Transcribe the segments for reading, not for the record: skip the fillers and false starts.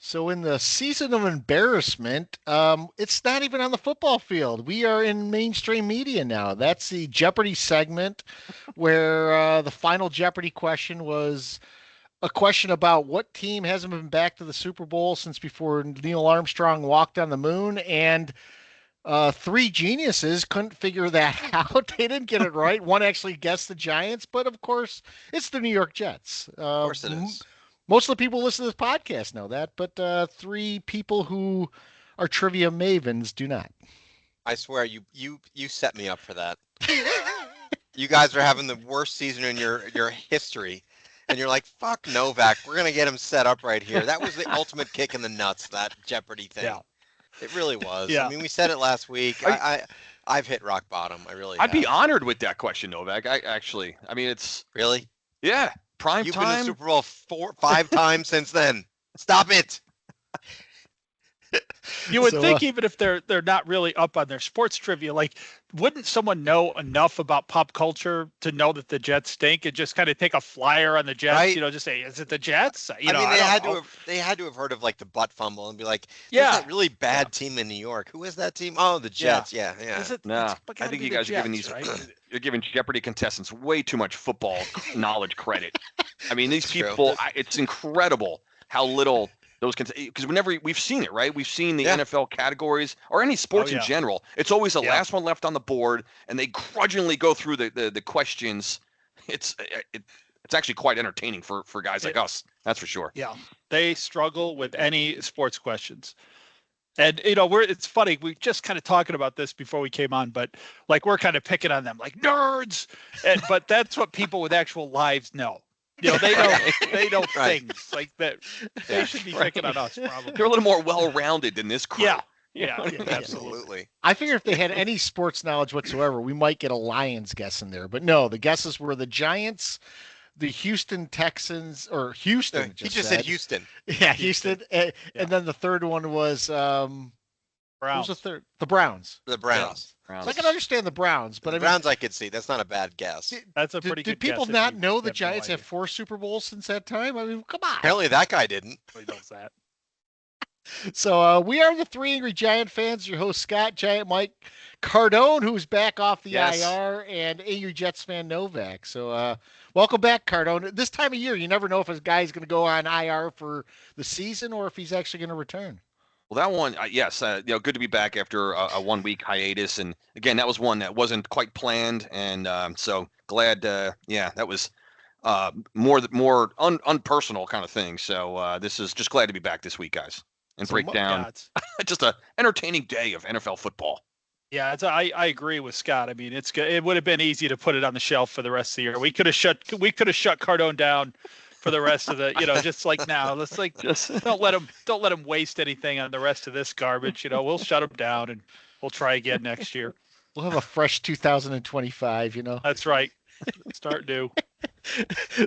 So in the season of embarrassment, it's not even on the football field. We are in mainstream media now. That's the Jeopardy segment where the final Jeopardy question was a question about what team hasn't been back to the Super Bowl since before Neil Armstrong walked on the moon, and three geniuses couldn't figure that out. They didn't get it right. One actually guessed the Giants, but of course, it's the New York Jets. Of course it is. Most of the people who listen to this podcast know that, but three people who are trivia mavens do not. I swear you set me up for that. You guys are having the worst season in your history. And you're like, fuck Novak. We're going to get him set up right here. That was the ultimate kick in the nuts, that Jeopardy thing. Yeah. It really was. Yeah. I mean, we said it last week. I've hit rock bottom. I really I'd have. be honored with that question, Novak. It's really? Yeah. Prime You've time. been to Super Bowl 5 times since then. Stop it. You would think even if they're not really up on their sports trivia, like wouldn't someone know enough about pop culture to know that the Jets stink and just kind of take a flyer on the Jets, right? Just say, is it the Jets? They had to have heard of like the butt fumble and be like, yeah, that really bad team in New York. Who is that team? Oh, the Jets. Yeah. No, I think you guys are giving these, right? You're giving Jeopardy contestants way too much football knowledge credit. I mean, these people, it's incredible how little those because we've seen it, right? We've seen the NFL categories or any sports in general. It's always the last one left on the board, and they grudgingly go through the questions. It's actually quite entertaining for guys like us. That's for sure. Yeah, they struggle with any sports questions. And it's funny. We just kind of talking about this before we came on, but like we're kind of picking on them, like nerds. But that's what people with actual lives know. They know things like that. They should be picking on us. Probably they're a little more well-rounded than this crew. Yeah, absolutely. I figure if they had any sports knowledge whatsoever, we might get a Lions guess in there. But no, the guesses were the Giants, the Houston Texans, or Houston. He just said Houston. Yeah, Houston. And then the third one was Browns. What was the third? The Browns. The Browns. So I can understand the Browns, but the Browns I could see. That's not a bad guess. That's a pretty good guess. Did people not know the Giants have 4 Super Bowls since that time? I mean, come on. Apparently that guy didn't. He knows that. So we are the Three Angry Giant fans. Your host, Scott, Giant Mike, Cardone, who's back off the IR, and Angry Jets fan Novak. So welcome back, Cardone. This time of year, you never know if a guy's going to go on IR for the season or if he's actually going to return. Well, that one, yes, good to be back after a 1-week hiatus, and again, that was one that wasn't quite planned, and so glad. That was more unpersonal kind of thing. So this is just glad to be back this week, guys, and break down just a entertaining day of NFL football. Yeah, I agree with Scott. I mean, it would have been easy to put it on the shelf for the rest of the year. We could have shut Cardone down for the rest of the, just like now. Let's just don't let him waste anything on the rest of this garbage. We'll shut him down and we'll try again next year. We'll have a fresh 2025. That's right. Start new.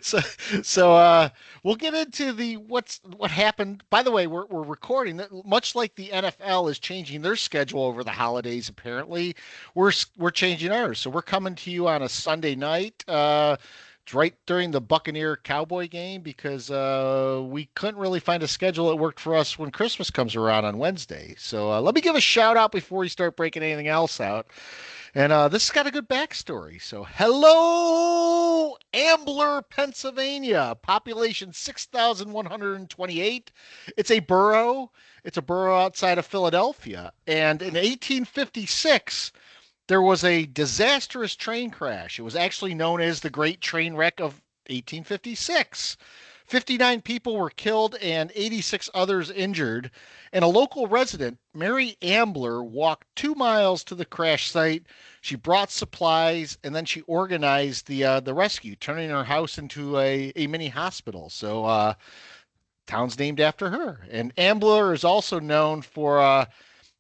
So we'll get into what happened. By the way, we're recording that much like the NFL is changing their schedule over the holidays. Apparently, we're changing ours. So we're coming to you on a Sunday night. Right during the Buccaneer Cowboy game because we couldn't really find a schedule that worked for us when Christmas comes around on Wednesday. So let me give a shout out before we start breaking anything else out. And this has got a good backstory. So hello, Ambler, Pennsylvania, population 6,128. It's a borough. It's a borough outside of Philadelphia. And in 1856, there was a disastrous train crash. It was actually known as the Great Train Wreck of 1856. 59 people were killed and 86 others injured. And a local resident, Mary Ambler, walked 2 miles to the crash site. She brought supplies and then she organized the rescue, turning her house into a mini hospital. So town's named after her. And Ambler is also known for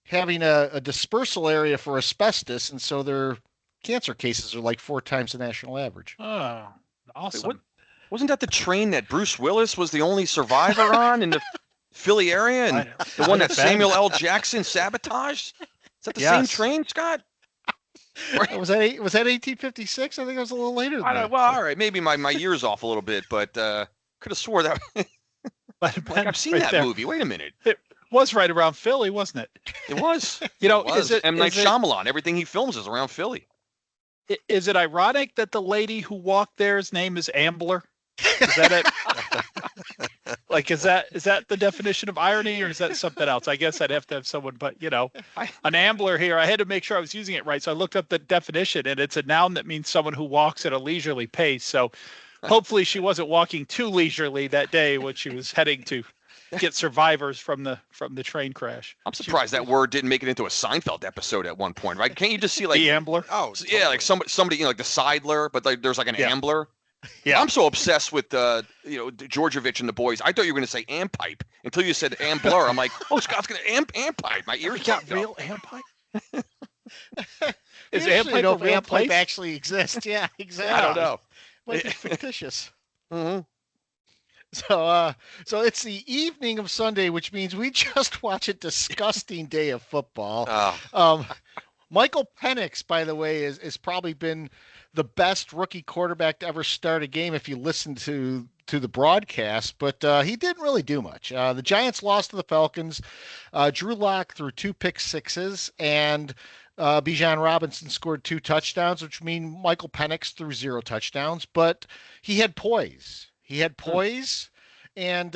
having a dispersal area for asbestos, and so their cancer cases are like 4 times the national average. Oh, awesome. Wasn't that the train that Bruce Willis was the only survivor on in the Philly area, and the one that Samuel L. Jackson sabotaged? Is that the same train, Scott? Was that 1856? I think it was a little later than that. Well, all right. Maybe my year's off a little bit, but could have swore that. Might have Like, been I've seen right that there. movie. Wait a minute. It was right around Philly, wasn't it? It was. You know, It was. is it M. Night is it Shyamalan. Everything he films is around Philly. is it ironic that the lady who walked there's name is Ambler? Is that it? Like, is that the definition of irony, or is that something else? I guess I'd have to have someone, but an ambler here. I had to make sure I was using it right, so I looked up the definition, and it's a noun that means someone who walks at a leisurely pace. So, hopefully, she wasn't walking too leisurely that day when she was heading to get survivors from the train crash. I'm surprised that word didn't make it into a Seinfeld episode at one point, right? Can't you just see like the ambler? Oh, yeah, totally. like somebody like the Seidler, but like there's like an ambler. Yeah. I'm so obsessed with Georgievich and the boys. I thought you were going to say ampipe until you said ambler. I'm like, oh, Scott's going to ampipe. My ears got fucked up. real ampipe. Is Is ampipe a real place? actually exists? Yeah, exactly. I don't know. Might be fictitious. Mm-hmm. So it's the evening of Sunday, which means we just watch a disgusting day of football. Michael Penix, by the way, is probably been the best rookie quarterback to ever start a game if you listen to the broadcast, but he didn't really do much. The Giants lost to the Falcons. Drew Lock threw 2 pick sixes, and Bijan Robinson scored 2 touchdowns, which mean Michael Penix threw 0 touchdowns, but he had poise. And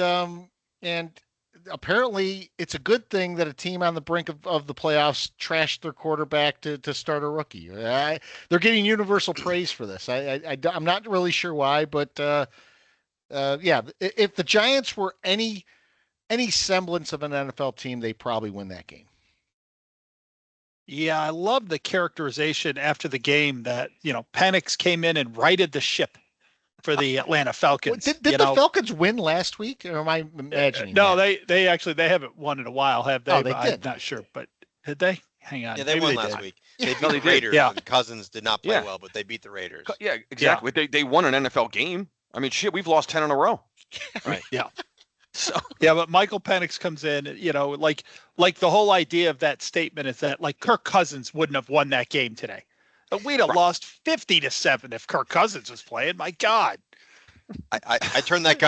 apparently it's a good thing that a team on the brink of the playoffs trashed their quarterback to start a rookie. They're getting universal praise for this. I'm not really sure why, but yeah, if the Giants were any semblance of an NFL team, they probably win that game. Yeah, I love the characterization after the game that, Penix came in and righted the ship for the Atlanta Falcons. Did the Falcons win last week, or am I imagining? No, that? they haven't won in a while, have they? Oh, they did. I'm not sure, but did they? Hang on. Yeah, they won last week. They beat the did. Raiders. Yeah. And Cousins did not play well, but they beat the Raiders. Yeah, exactly. Yeah. They won an NFL game. I mean, shit, we've lost 10 in a row. Right. Yeah. So yeah, but Michael Penix comes in, like the whole idea of that statement is that like Kirk Cousins wouldn't have won that game today. But we'd have lost 50-7 if Kirk Cousins was playing. My God. I turned that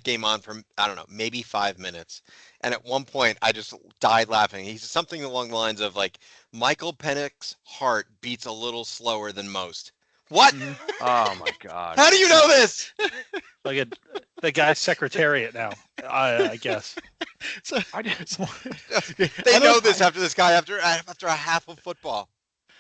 game on for, I don't know, maybe 5 minutes. And at one point, I just died laughing. He said something along the lines of like, Michael Penix's heart beats a little slower than most. What? Oh, my God. How do you know this? Like the guy's secretariat now, I guess. So, they know this after a half of football.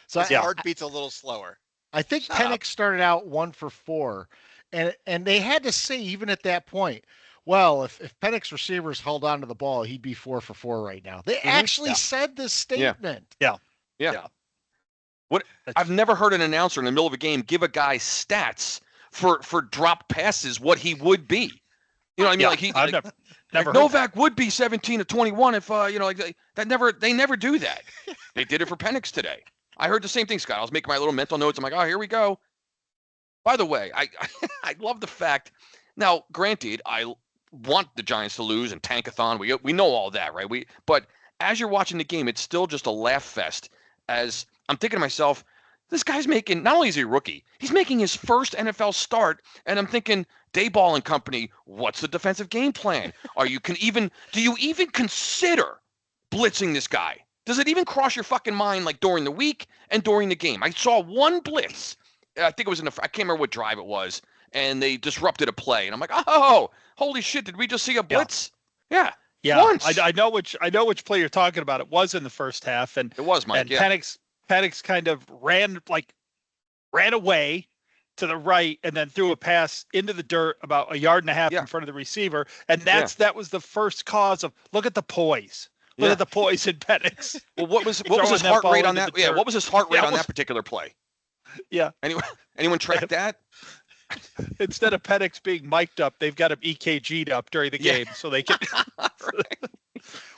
So his heart beats a little slower. I think Penix started out 1 for 4. And they had to say, even at that point, well, if Penix receivers held on to the ball, he'd be 4 for 4 right now. They actually said this statement. Yeah. What I've never heard an announcer in the middle of a game give a guy stats for drop passes what he would be. You know what I mean? Yeah, Like I've never Novak would be 17 to 21 if they never do that. They did it for Penix today. I heard the same thing, Scott. I was making my little mental notes. I'm like, oh, here we go. By the way, I love the fact. Now, granted, I want the Giants to lose and tankathon. We know all that, right? But as you're watching the game, it's still just a laugh fest. As I'm thinking to myself, this guy's making, not only is he a rookie, he's making his first NFL start, and I'm thinking, Dayball and company, what's the defensive game plan? Do you even consider blitzing this guy? Does it even cross your fucking mind like during the week and during the game? I saw one blitz. I think it was I can't remember what drive it was, and they disrupted a play, and I'm like, oh, holy shit, did we just see a blitz? Yeah. Once. I know which play you're talking about. It was in the first half, and it was Mike. And Penix kind of ran away to the right, and then threw a pass into the dirt about 1.5 yards in front of the receiver, and that was the first cause of look at the poise. Look at the poise in Penix. Well, what was his heart rate on that? Yeah, what was his heart rate on that particular play? Yeah. Anyone track that? Instead of Penix being mic'd up, they've got him EKG'd up during the game, so they can.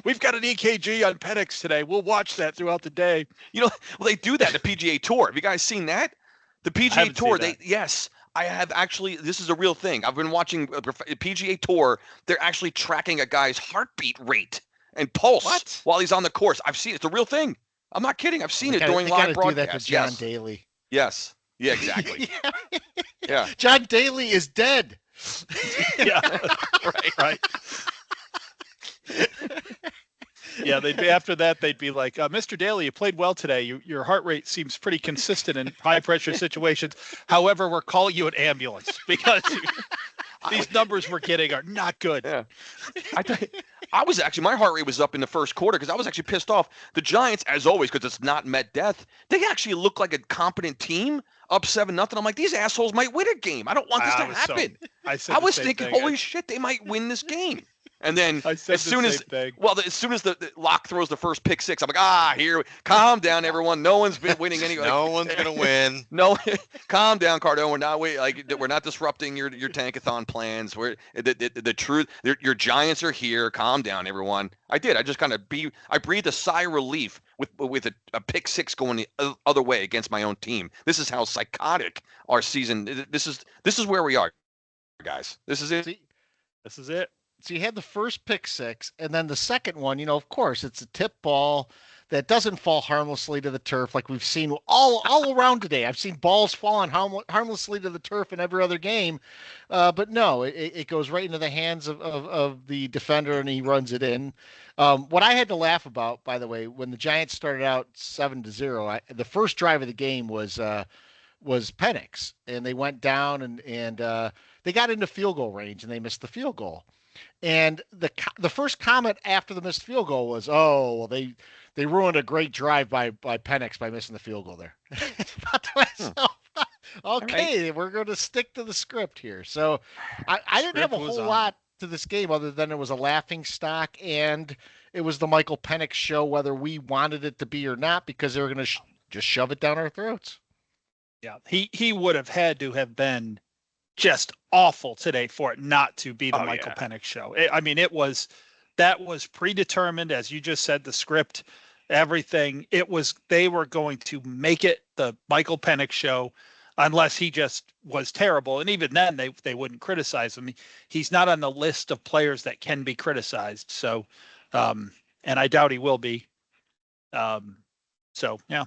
We've got an EKG on Penix today. We'll watch that throughout the day. They do that. The PGA Tour. Have you guys seen that? The PGA Tour. Yes, I have actually. This is a real thing. I've been watching PGA Tour. They're actually tracking a guy's heartbeat rate and pulse while he's on the course. I've seen it. It's a real thing. I'm not kidding. I've seen it during live broadcasts. Do that to John Daly. Yes. Yeah, exactly. Yeah. John Daly is dead. Yeah. Right. Yeah, they'd be after that. They'd be like, "Mr. Daly, you played well today. Your heart rate seems pretty consistent in high pressure situations. However, we're calling you an ambulance because these numbers we're getting are not good." Yeah. I was actually, my heart rate was up in the first quarter because I was actually pissed off. The Giants, as always, because it's not met death, they actually look like a competent team, up 7-0. I'm like, these assholes might win a game. I don't want this to happen. I was thinking, holy shit, they might win this game. And then as soon as the Lock throws the first pick six, I'm like, here, calm down, everyone. No one's been winning any. No one's gonna win. No, calm down, Cardone. We're not disrupting your tankathon plans. We're the truth. Your Giants are here. Calm down, everyone. I did. I just kind of I breathed a sigh of relief with a pick six going the other way against my own team. This is how psychotic our season. This is where we are, guys. This is it. This is it. So you had the first pick six, and then the second one, of course, it's a tip ball that doesn't fall harmlessly to the turf like we've seen all around today. I've seen balls falling harmlessly to the turf in every other game, but no, it goes right into the hands of the defender, and he runs it in. What I had to laugh about, by the way, when the Giants started out 7-0, the first drive of the game was Penix, and they went down and they got into field goal range, and they missed the field goal. And the first comment after the missed field goal was, "Oh, well, they ruined a great drive by Penix by missing the field goal there." Thought to myself, okay, right. We're going to stick to the script here. So I didn't have a whole lot to this game other than it was a laughing stock, and it was the Michael Penix show, whether we wanted it to be or not, because they were going to just shove it down our throats. Yeah, he would have had to have been just awful today for it not to be the Michael Penix show. That was predetermined, as you just said, the script, everything. They were going to make it the Michael Penix show unless he just was terrible. And even then they wouldn't criticize him. He's not on the list of players that can be criticized. So, and I doubt he will be. So yeah,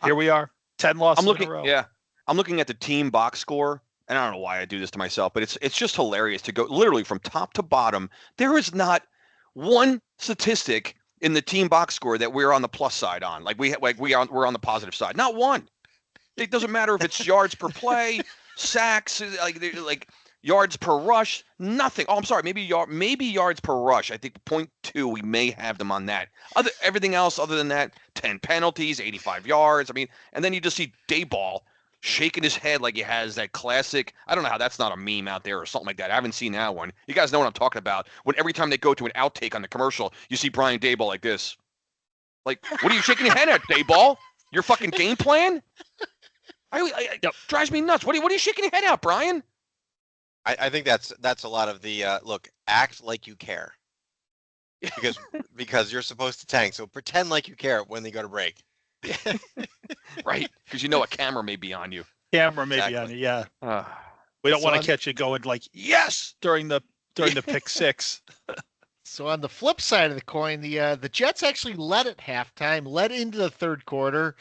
here we are, 10 losses in a row. Yeah. I'm looking at the team box score. And I don't know why I do this to myself, but it's just hilarious to go literally from top to bottom. There is not one statistic in the team box score that we're on the plus side on. We're on the positive side. Not one. It doesn't matter if it's yards per play, sacks, like yards per rush, nothing. Oh, I'm sorry, maybe yards per rush. I think 0.2. We may have them on that. Everything else other than that, 10 penalties, 85 yards. I mean, and then you just see Dayball shaking his head like he has that classic. I don't know how that's not a meme out there or something like that. I haven't seen that one. You guys know what I'm talking about. When every time they go to an outtake on the commercial, you see Brian Dayball like this. Like, what are you shaking your head at, Dayball? Your fucking game plan? Drives me nuts. What are you shaking your head at, Brian? I think that's a lot of the look. Act like you care, because you're supposed to tank. So pretend like you care when they go to break. Right, because a camera may be on you. Camera may be on you. Yeah. We don't want to catch you going like yes during the pick six. So on the flip side of the coin, the Jets actually led at halftime, led into the third quarter,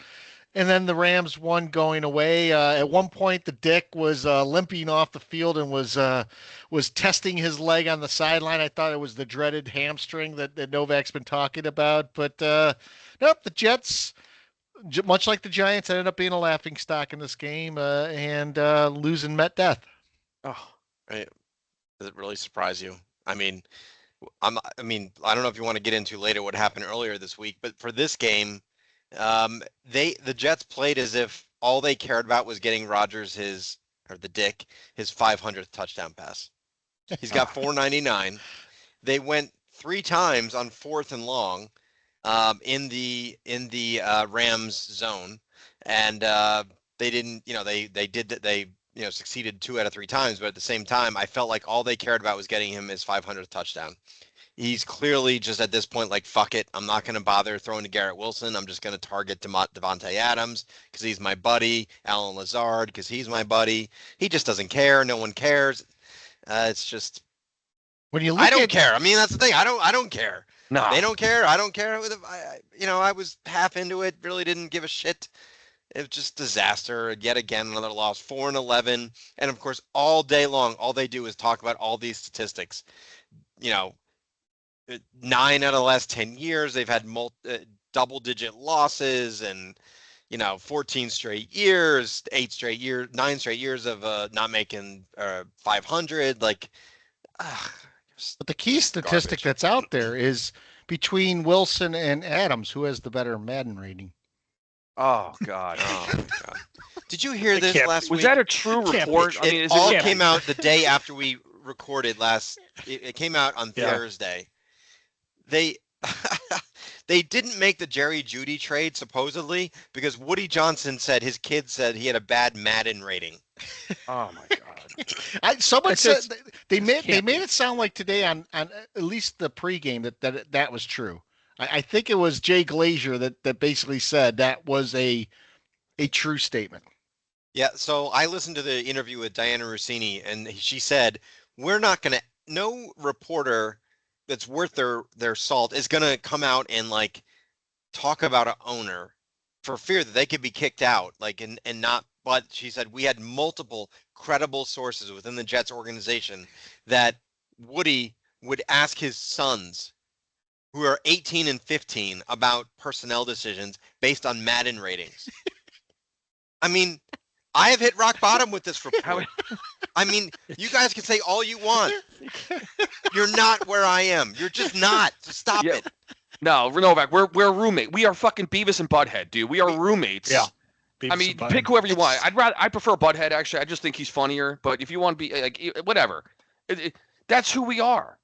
and then the Rams won going away. At one point, the Dick was limping off the field and was testing his leg on the sideline. I thought it was the dreaded hamstring that Novak's been talking about, but nope, the Jets, much like the Giants, ended up being a laughing stock in this game and losing met death. Oh, right. Does it really surprise you? I mean, I don't know if you want to get into later what happened earlier this week, but for this game, the Jets played as if all they cared about was getting Rodgers the Dick his 500th touchdown pass. He's got 499. They went 3 times on 4th and long. In the Rams zone, and they didn't, they succeeded 2 out of 3 times, but at the same time, I felt like all they cared about was getting him his 500th touchdown. He's clearly just at this point like, fuck it, I'm not going to bother throwing to Garrett Wilson. I'm just going to target Devontae Adams because he's my buddy, Alan Lazard because he's my buddy. He just doesn't care. No one cares. It's just when you look I don't care. I mean, that's the thing. I don't care. No, they don't care. I don't care. I was half into it. Really didn't give a shit. It was just disaster. Yet again, another loss. 4-11, and of course, all day long, all they do is talk about all these statistics. 9 out of the last 10 years, they've had double-digit losses, and 14 straight years, 8 straight years, 9 straight years of not making 500. Like, but the key statistic that's out there is between Wilson and Adams, who has the better Madden rating? Oh God. Oh my God. Did you hear this last week? Was that a true report? I mean, it came out the day after we recorded last. It came out on Thursday. They they didn't make the Jerry Jeudy trade supposedly because Woody Johnson said his kid said he had a bad Madden rating. Oh my God! Someone said they made it sound like today on at least the pregame that was true. I think it was Jay Glazier that basically said that was a true statement. Yeah, so I listened to the interview with Diana Rossini, and she said, we're not going to, no reporter that's worth their salt is going to come out and like talk about an owner for fear that they could be kicked out, like, and not, but she said we had multiple credible sources within the Jets organization that Woody would ask his sons, who are 18 and 15, about personnel decisions based on Madden ratings. I mean, I have hit rock bottom with this report. I mean, you guys can say all you want. You're not where I am. You're just not. So stop it. No, Novak, we're a roommate. We are fucking Beavis and Butthead, dude. We are roommates. Yeah. I mean, pick whoever you want. I prefer Butthead, actually. I just think he's funnier. But if you want to be like whatever, that's who we are.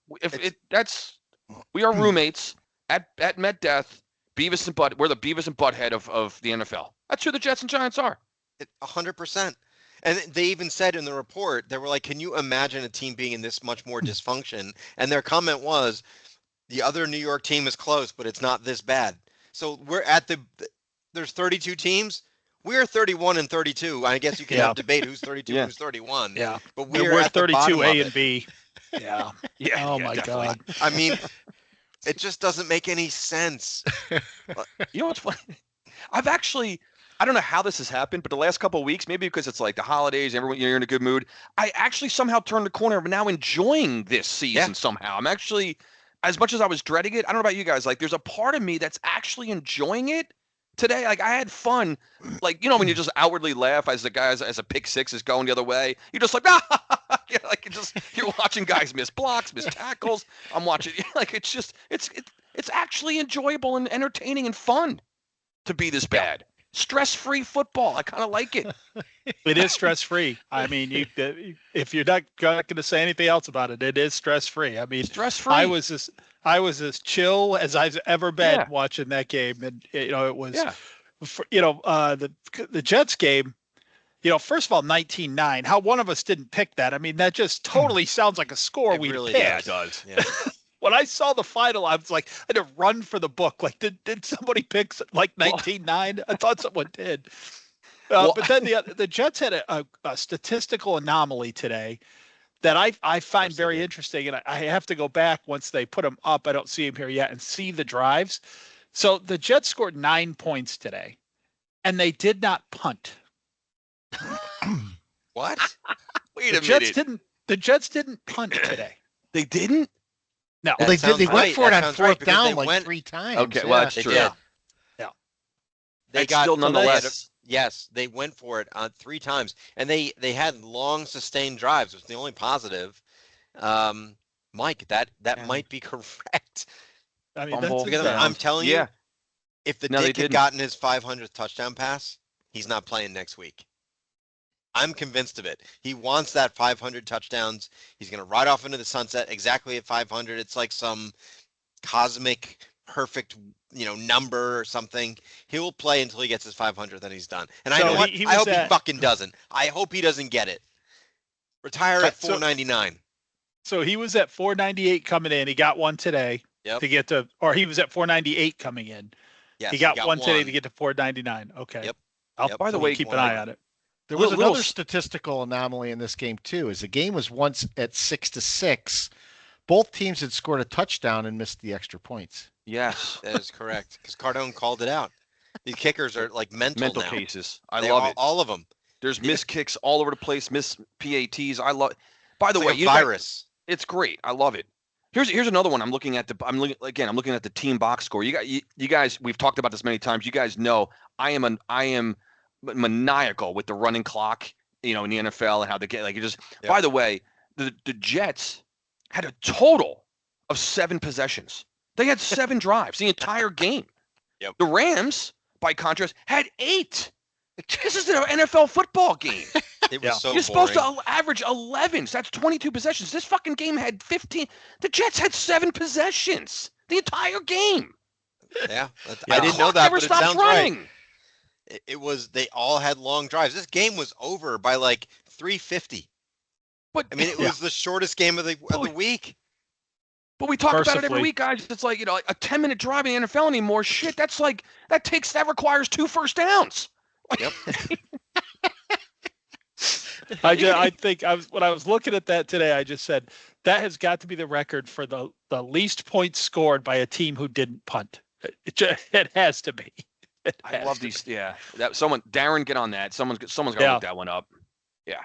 We are roommates at Met Death. Beavis and Butt. We're the Beavis and Butthead of the NFL. That's who the Jets and Giants are. 100%. And they even said in the report, they were like, can you imagine a team being in this much more dysfunction? And their comment was, the other New York team is close, but it's not this bad. So we're at there's 32 teams. We're 31 and 32. I guess you can have debate who's 32 and who's 31. Yeah. But we're at 32 A and B. Yeah. Yeah. Oh my definitely. God. I mean, it just doesn't make any sense. You know what's funny? I don't know how this has happened, but the last couple of weeks, maybe because it's like the holidays, everyone you're in a good mood. I actually somehow turned the corner of now enjoying this season somehow. I'm actually, as much as I was dreading it, I don't know about you guys, like there's a part of me that's actually enjoying it today. Like I had fun. Like, when you just outwardly laugh as the guys as a pick six is going the other way, you're just like, like you're watching guys miss blocks, miss tackles. I'm watching like it's actually enjoyable and entertaining and fun to be this bad. Stress-free football. I kind of like it. It is stress-free. I mean, if you're not going to say anything else about it, it is stress-free. I mean, stress-free. I was as chill as I've ever been watching that game, and it was, the Jets game. First of all, 19-9. How one of us didn't pick that? I mean, that just totally sounds like a score we really picked. Yeah, it does. Yeah. When I saw the final, I was like, I had to run for the book. Like, did somebody pick like 19-9? I thought someone did. But then the Jets had a statistical anomaly today that I find very interesting, and I have to go back once they put them up. I don't see them here yet, and see the drives. So the Jets scored 9 points today, and they did not punt. What? Wait a minute. The Jets didn't punt today. They didn't? No, well, they did. They went for it on fourth down like 3 times. Okay, well that's true. Yeah. They got still nonetheless. Yes, they went for it 3 times, and they had long sustained drives. It was the only positive. Mike, that might be correct. I mean, I'm telling you, if the Dick had gotten his 500th touchdown pass, he's not playing next week. I'm convinced of it. He wants that 500 touchdowns. He's going to ride off into the sunset exactly at 500. It's like some cosmic perfect, number or something. He will play until he gets his 500, then he's done. And I hope he fucking doesn't. I hope he doesn't get it. Retire at 499. So he was at 498 coming in. He got one today to get to, or he was at 498 coming in. Yes, he got one today to get to 499. Okay. Yep. By the way, keep an eye on it. There was another statistical anomaly in this game too. Is the game was once at 6-6. Both teams had scored a touchdown and missed the extra points. Yes, that is correct. Because Cardone called it out. These kickers are like mental now. Cases. I love it. All of them. There's missed kicks all over the place. Missed PATs. I love. By the way, like a virus. It's great. I love it. Here's another one. I'm looking at the team box score. You guys, we've talked about this many times. You guys know I am maniacal with the running clock, in the NFL and how they get like you just. Yep. By the way, the Jets had a total of 7 possessions. They had 7 drives the entire game. Yep. The Rams, by contrast, had 8. This is an NFL football game. It was so You're boring. supposed to average 11. So that's 22 possessions. This fucking game had 15. The Jets had 7 possessions the entire game. Yeah. I didn't know that, but it sounds running. Right. They all had long drives. This game was over by like 3:50. But I mean, it was the shortest game of the week. But we talk about it every week, guys. It's like, a 10-minute drive in the NFL anymore. Shit, that requires 2 first downs. Yep. I think when I was looking at that today, I just said that has got to be the record for the least points scored by a team who didn't punt. It has to be. I love these. Yeah, Darren, get on that. Someone's got to look that one up. Yeah.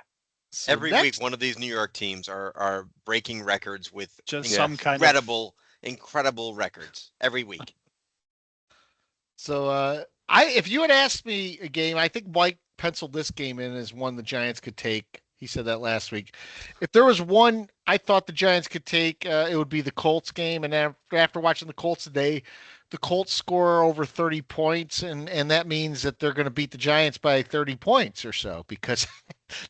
So every week, one of these New York teams are breaking records with just some kind of incredible records every week. So if you had asked me a game, I think Mike penciled this game in as one the Giants could take. He said that last week. If there was one I thought the Giants could take, it would be the Colts game. And after watching the Colts today, the Colts score over 30 points, and that means that they're going to beat the Giants by 30 points or so because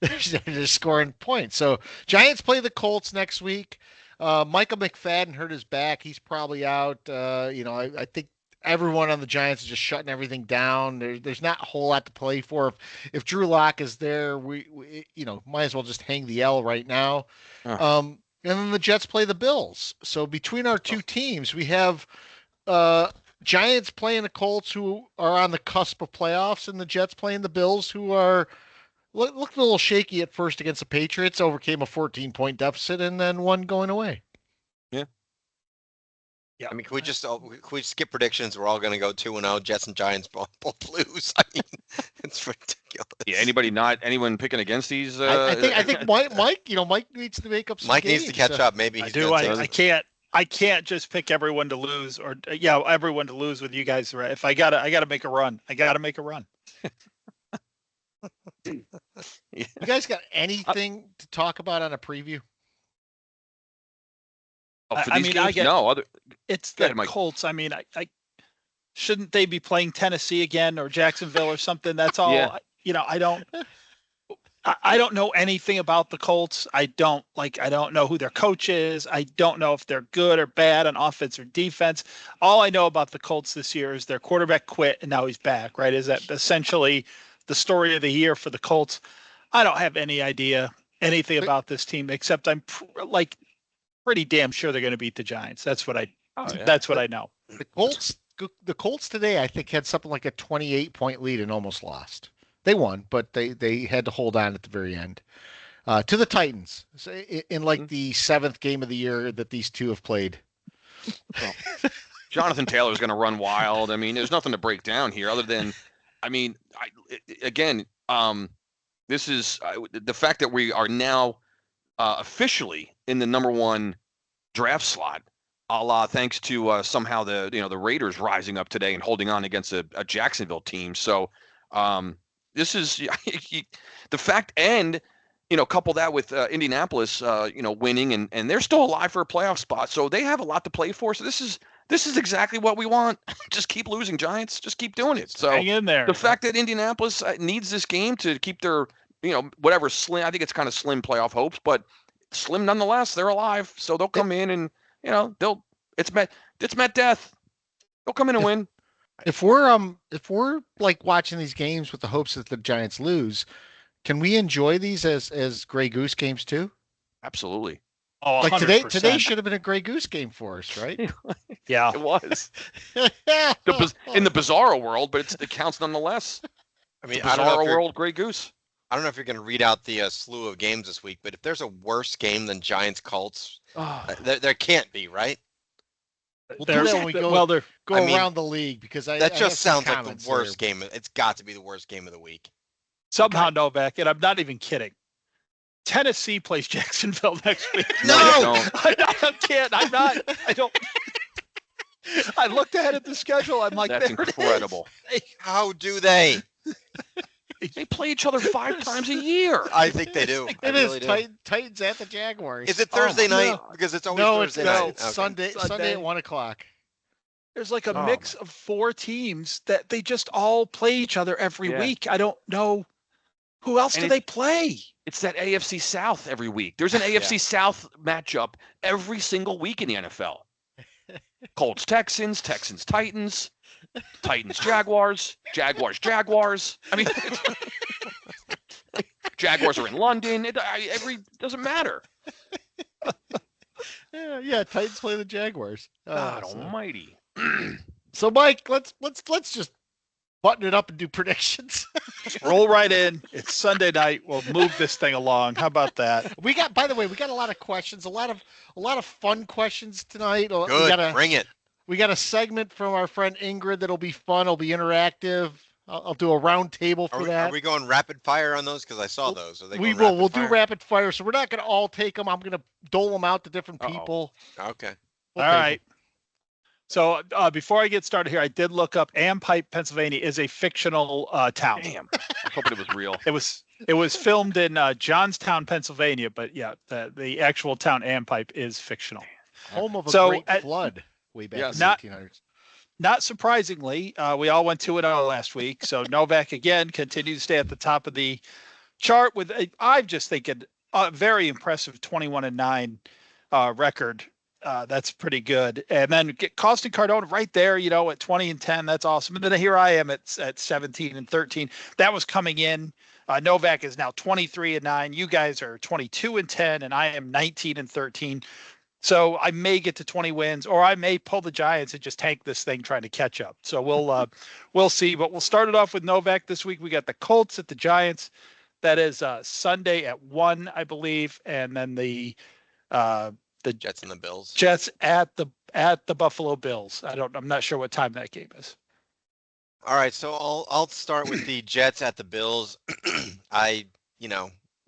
they're scoring points. So Giants play the Colts next week. Michael McFadden hurt his back. He's probably out. I think everyone on the Giants is just shutting everything down. There's not a whole lot to play for. If Drew Lock is there, we might as well just hang the L right now. And then the Jets play the Bills. So between our two teams, we have Giants playing the Colts, who are on the cusp of playoffs, and the Jets playing the Bills, who are looked a little shaky at first against the Patriots, overcame a 14-point deficit, and then one going away. Yeah, I mean, can we skip predictions? We're all going to go 2-0. Jets and Giants both lose. I mean, it's ridiculous. Yeah, anyone picking against these? I think Mike. Mike needs to make up some Mike games, needs to catch up. Maybe I can't just pick everyone to lose, or everyone to lose with you guys. Right? If I gotta make a run. I gotta make a run. You guys got anything to talk about on a preview? Oh, for these games? It's the Colts. I mean, I shouldn't they be playing Tennessee again or Jacksonville or something? That's all. Yeah. I don't know anything about the Colts. I don't know who their coach is. I don't know if they're good or bad on offense or defense. All I know about the Colts this year is their quarterback quit and now he's back, right? Is that essentially the story of the year for the Colts? I don't have any idea anything about this team except I'm pretty damn sure they're going to beat the Giants. That's what I know. The Colts today, I think, had something like a 28-point lead and almost lost. They won, but they had to hold on at the very end to the Titans in the 7th game of the year that these two have played. Well, Jonathan Taylor's going to run wild. I mean, there's nothing to break down here other than, this is the fact that we are now officially in the number 1 draft slot, a la thanks to somehow the Raiders rising up today and holding on against a Jacksonville team. So this is the fact, and couple that with Indianapolis winning and they're still alive for a playoff spot. So they have a lot to play for. So this is exactly what we want. Just keep losing, Giants. Just keep doing it. So hang in there. The fact that Indianapolis needs this game to keep their whatever slim, I think it's kind of slim playoff hopes, but slim nonetheless. They're alive, so they'll come in and it's met death. They'll come in and win. If we're like watching these games with the hopes that the Giants lose, can we enjoy these as Grey Goose games too? Absolutely. Oh, like 100%. today should have been a Grey Goose game for us, right? Yeah, it was. In the bizarro world, but it counts nonetheless. I mean, bizarro world, Grey Goose. I don't know if you're going to read out the slew of games this week, but if there's a worse game than Giants Colts, there can't be, right? We'll do that when we go around the league because that just sounds like the worst game. It's got to be the worst game of the week. Somehow, Novak, and I'm not even kidding. Tennessee plays Jacksonville next week. No, I'm can't. I'm not. I don't. I looked ahead at the schedule. I'm like, that's incredible. How do they? They play each other 5 times a year. I think they do. It is Titans at the Jaguars. Is it Thursday night? No. Because it's always No, Thursday it's night. it's Okay. Sunday at 1:00. There's like a mix of 4 teams that they just all play each other every week. I don't know who else do they play. It's that AFC South every week. There's an AFC South matchup every single week in the NFL. Colts Texans, Texans Titans, Titans Jaguars, Jaguars. I mean, Jaguars are in London. Doesn't matter. Yeah, Titans play the Jaguars. God almighty. So Mike, let's just button it up and do predictions. Roll right in. It's Sunday night. We'll move this thing along. How about that? By the way, we got a lot of questions, a lot of fun questions tonight. Good. Bring it. We got a segment from our friend Ingrid that'll be fun. It'll be interactive. I'll do a round table for that. Are we going rapid fire on those? Because I saw those. We will. We'll do rapid fire. So we're not going to all take them. I'm going to dole them out to different people. Okay. All right. So before I get started here, I did look up Ampipe, Pennsylvania is a fictional town. Damn. I was hoping it was real. It was filmed in Johnstown, Pennsylvania, but yeah, the actual town Ampipe is fictional. Home of a great flood way back in the 1800s. Not surprisingly, we all went 2-0 last week. So Novak again continues to stay at the top of the chart with I just think a very impressive 21-9 record. That's pretty good. And then get Costin Cardone right there, at 20-10. That's awesome. And then here I am at 17-13. That was coming in. Novak is now 23-9. You guys are 22-10, and I am 19-13. So I may get to 20 wins, or I may pull the Giants and just tank this thing trying to catch up. So we'll see. But we'll start it off with Novak this week. We got the Colts at the Giants. That is Sunday at 1, I believe, and then the Jets and the Bills. Jets at the Buffalo Bills. I'm not sure what time that game is. All right, so I'll start with the Jets at the Bills.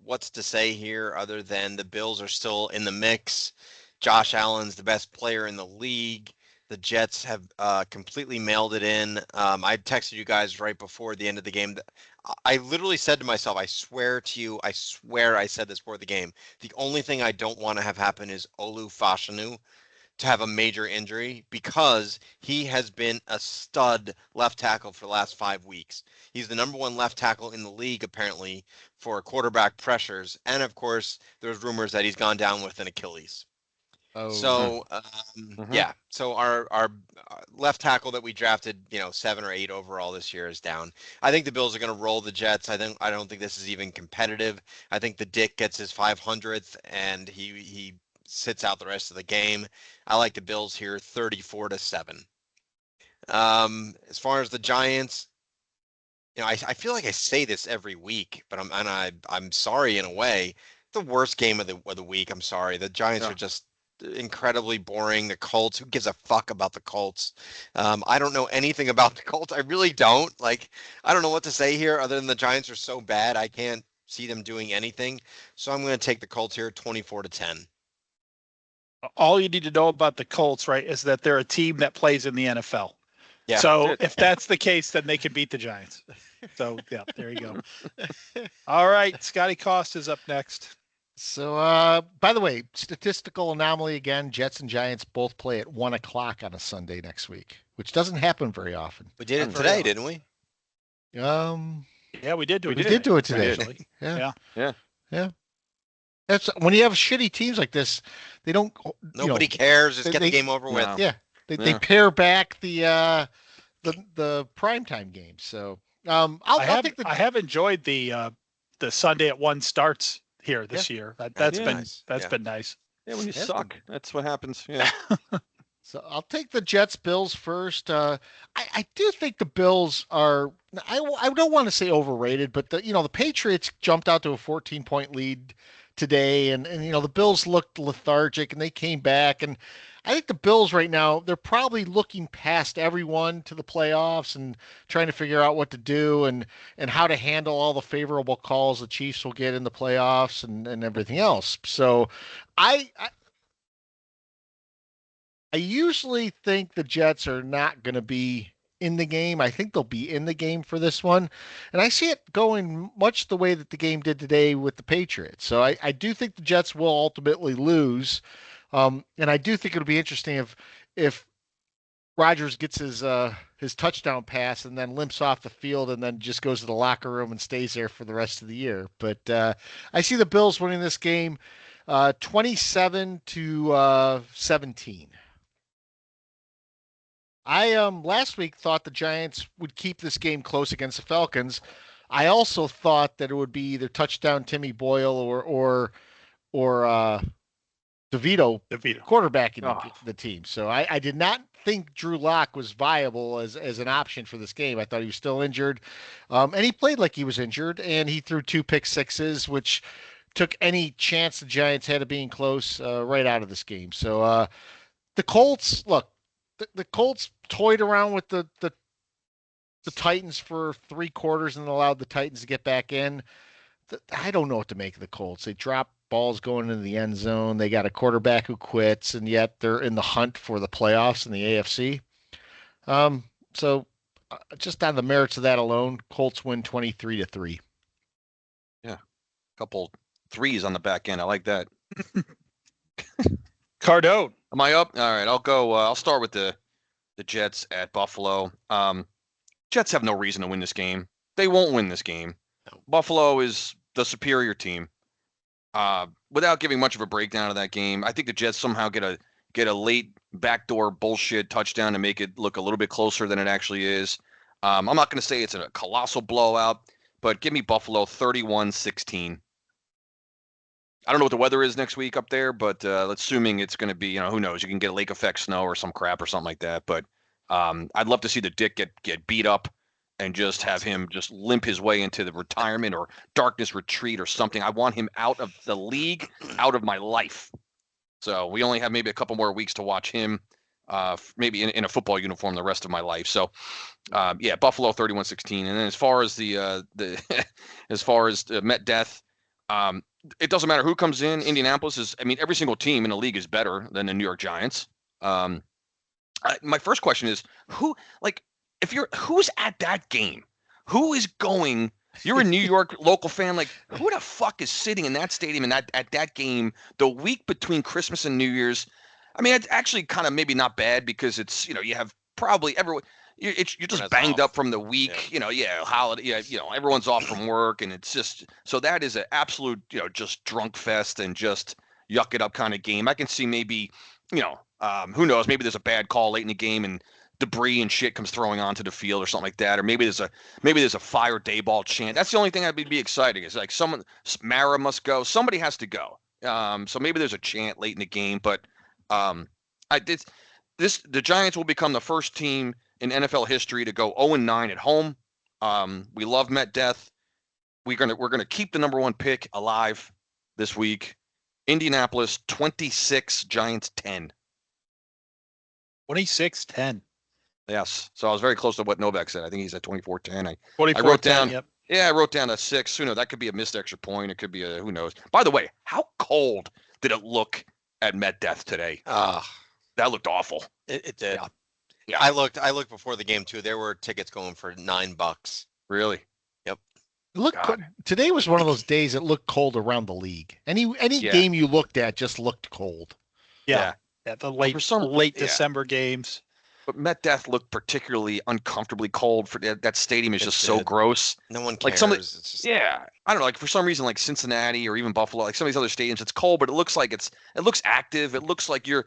What's to say here other than the Bills are still in the mix. Josh Allen's the best player in the league. The Jets have completely mailed it in. I texted you guys right before the end of the game. I literally said to myself, I swear to you, I swear I said this before the game. The only thing I don't want to have happen is Olu Fashanu to have a major injury because he has been a stud left tackle for the last 5 weeks. He's the number 1 left tackle in the league, apparently, for quarterback pressures. And, of course, there's rumors that he's gone down with an Achilles. Oh, so, yeah. So our left tackle that we drafted, 7 or 8 overall this year is down. I think the Bills are going to roll the Jets. I don't think this is even competitive. I think the Dick gets his 500th and he sits out the rest of the game. I like the Bills here, 34-7. As far as the Giants, I feel like I say this every week, but I'm sorry in a way. The worst game of the week. I'm sorry. The Giants are just incredibly boring. The Colts, who gives a fuck about the Colts? I don't know anything about the Colts. I really don't. I don't know what to say here other than the Giants are so bad. I can't see them doing anything. So I'm going to take the Colts here, 24-10. All you need to know about the Colts, right, is that they're a team that plays in the NFL. Yeah. So if that's the case, then they can beat the Giants. So, yeah, there you go. All right, Scotty Cost is up next. So, by the way, statistical anomaly again, Jets and Giants both play at 1:00 on a Sunday next week, which doesn't happen very often. We did it today, didn't we? Yeah, we did do it. We did do it today. Actually. Yeah. That's when you have shitty teams like this, they don't. Nobody cares. Just get the game over with. Yeah, they pare back the primetime games. So I have enjoyed the Sunday at 1 starts here this year. That's been nice. Yeah, when you suck, that's what happens. Yeah. So I'll take the Jets Bills first. I do think the Bills are. I don't want to say overrated, but the Patriots jumped out to a 14-point lead today, and the Bills looked lethargic, and they came back, and I think the Bills right now, they're probably looking past everyone to the playoffs and trying to figure out what to do and how to handle all the favorable calls the Chiefs will get in the playoffs and everything else. So I usually think the Jets are not going to be in the game. I think they'll be in the game for this one. And I see it going much the way that the game did today with the Patriots. So I do think the Jets will ultimately lose. And I do think it'll be interesting if Rodgers gets his touchdown pass and then limps off the field and then just goes to the locker room and stays there for the rest of the year. But I see the Bills winning this game 27 to 17. I last week thought the Giants would keep this game close against the Falcons. I also thought that it would be either touchdown Timmy Boyle or DeVito quarterbacking the team. So I did not think Drew Lock was viable as an option for this game. I thought he was still injured, and he played like he was injured, and he threw 2 pick sixes, which took any chance the Giants had of being close right out of this game. So the Colts, look, the Colts toyed around with the Titans for 3 quarters and allowed the Titans to get back in. I don't know what to make of the Colts. They drop balls going into the end zone. They got a quarterback who quits, and yet they're in the hunt for the playoffs in the AFC. So just on the merits of that alone, Colts win 23-3. Yeah, a couple threes on the back end. I like that. Cardone. Am I up? All right, I'll go. I'll start with the Jets at Buffalo. Jets have no reason to win this game. They won't win this game. Buffalo is the superior team. Without giving much of a breakdown of that game, I think the Jets somehow get a late backdoor bullshit touchdown to make it look a little bit closer than it actually is. I'm not going to say it's a colossal blowout, but give me Buffalo 31-16. I don't know what the weather is next week up there, but assuming it's going to be, who knows? You can get a lake effect snow or some crap or something like that. But I'd love to see the Dick get beat up and just have him just limp his way into the retirement or darkness retreat or something. I want him out of the league, out of my life. So we only have maybe a couple more weeks to watch him, maybe in a football uniform the rest of my life. So, yeah, Buffalo 31-16. And then as far as the Met Death, it doesn't matter who comes in. Indianapolis is, every single team in the league is better than the New York Giants. My first question is who's at that game? Who is going? You're a New York local fan. Like, who the fuck is sitting in that stadium and at that game the week between Christmas and New Year's? It's actually kind of maybe not bad because it's, you have probably everyone. You're just banged up from the week, holiday, everyone's off from work, and it's just so that is an absolute, just drunk fest and just yuck it up kind of game. I can see maybe, who knows, maybe there's a bad call late in the game and debris and shit comes throwing onto the field or something like that, or maybe there's a fire day ball chant. That's the only thing I'd be excited is like Mara must go, somebody has to go. So maybe there's a chant late in the game, but the Giants will become the first team in NFL history to go 0-9 at home. We love Met Death. We're gonna keep the number 1 pick alive this week. Indianapolis 26, Giants 10. 26-10. Yes. So I was very close to what Novak said. I think he's at 24-10. 24-10, I wrote down. Yep. Yeah, I wrote down a 6. That could be a missed extra point. It could be who knows. By the way, how cold did it look at Met Death today? That looked awful. It did. Yeah. I looked before the game too. There were tickets going for $9. Really? Yep. Today was one of those days that looked cold around the league. Any game you looked at just looked cold. Yeah. The late December games. But Met Death looked particularly uncomfortably cold. For that stadium is just so gross. No one cares. I don't know. Like for some reason, like Cincinnati or even Buffalo, like some of these other stadiums, it's cold, but it looks like it looks active. It looks like you're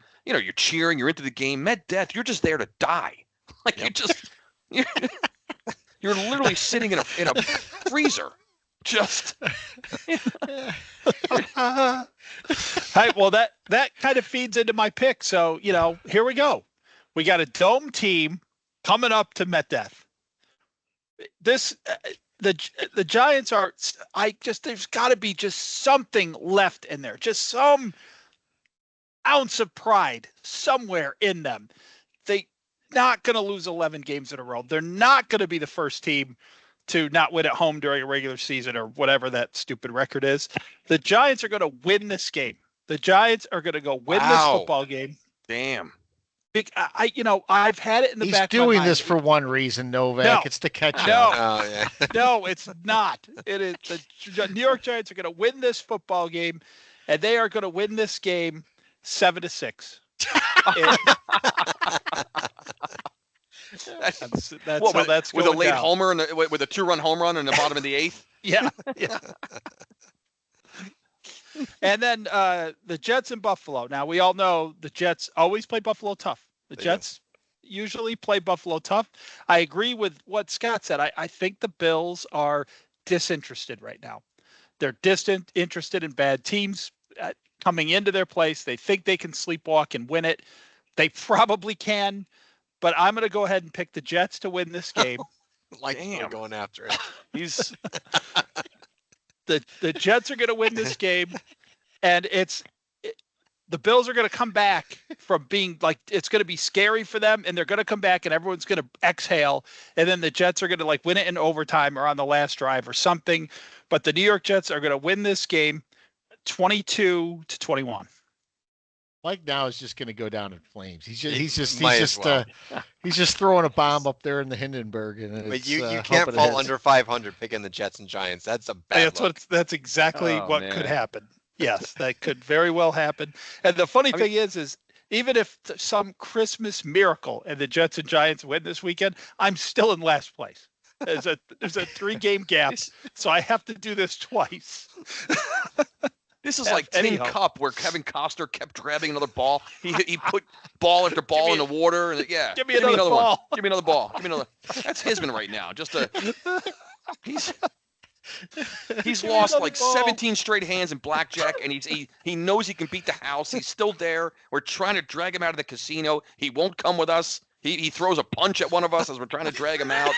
cheering. You're into the game. Met Death, you're just there to die. Like you're literally sitting in a freezer. Just. Hey, well, that kind of feeds into my pick. So, here we go. We got a dome team coming up to Met Death. The Giants are. There's got to be just something left in there, just some ounce of pride somewhere in them. They not going to lose 11 games in a row. They're not going to be the first team to not win at home during a regular season or whatever that stupid record is. The Giants are going to win this game. The Giants are going to go win this football game. Damn. I've had it in the He's back of my doing mind. this for one reason, Novak. No. It's to catch No. up. Oh yeah. No, it's not. It is the New York Giants are going to win this football game, and they are going to win this game 7-6. That's what, how that's with going a late down. homer and with a 2-run home run in the bottom of the 8th. Yeah. And then the Jets in Buffalo. Now we all know the Jets always play Buffalo tough. The Jets usually play Buffalo tough. I agree with what Scott said. I think the Bills are disinterested right now. They're interested in bad teams coming into their place. They think they can sleepwalk and win it. They probably can, but I'm going to go ahead and pick the Jets to win this game. Damn. Going after it. He's the Jets are going to win this game, and the Bills are going to come back from being like, it's going to be scary for them, and they're going to come back and everyone's going to exhale, and then the Jets are going to like win it in overtime or on the last drive or something. But the New York Jets are going to win this game 22-21. Mike now is just going to go down in flames. He's just throwing a bomb up there in the Hindenburg, and but you can't fall under 500 picking the Jets and Giants. That's a bad look. That's exactly what could happen. Yes, that could very well happen. And the funny thing is even if some Christmas miracle and the Jets and Giants win this weekend, I'm still in last place. There's a 3-game gap, so I have to do this twice. This is like Tin Cup, where Kevin Costner kept grabbing another ball. He put ball after ball in the water, and give me another ball. One. Give me another ball. Give me another. That's Hisman right now. He's lost like 17 straight hands in blackjack, and he knows he can beat the house. He's still there. We're trying to drag him out of the casino. He won't come with us. He throws a punch at one of us as we're trying to drag him out.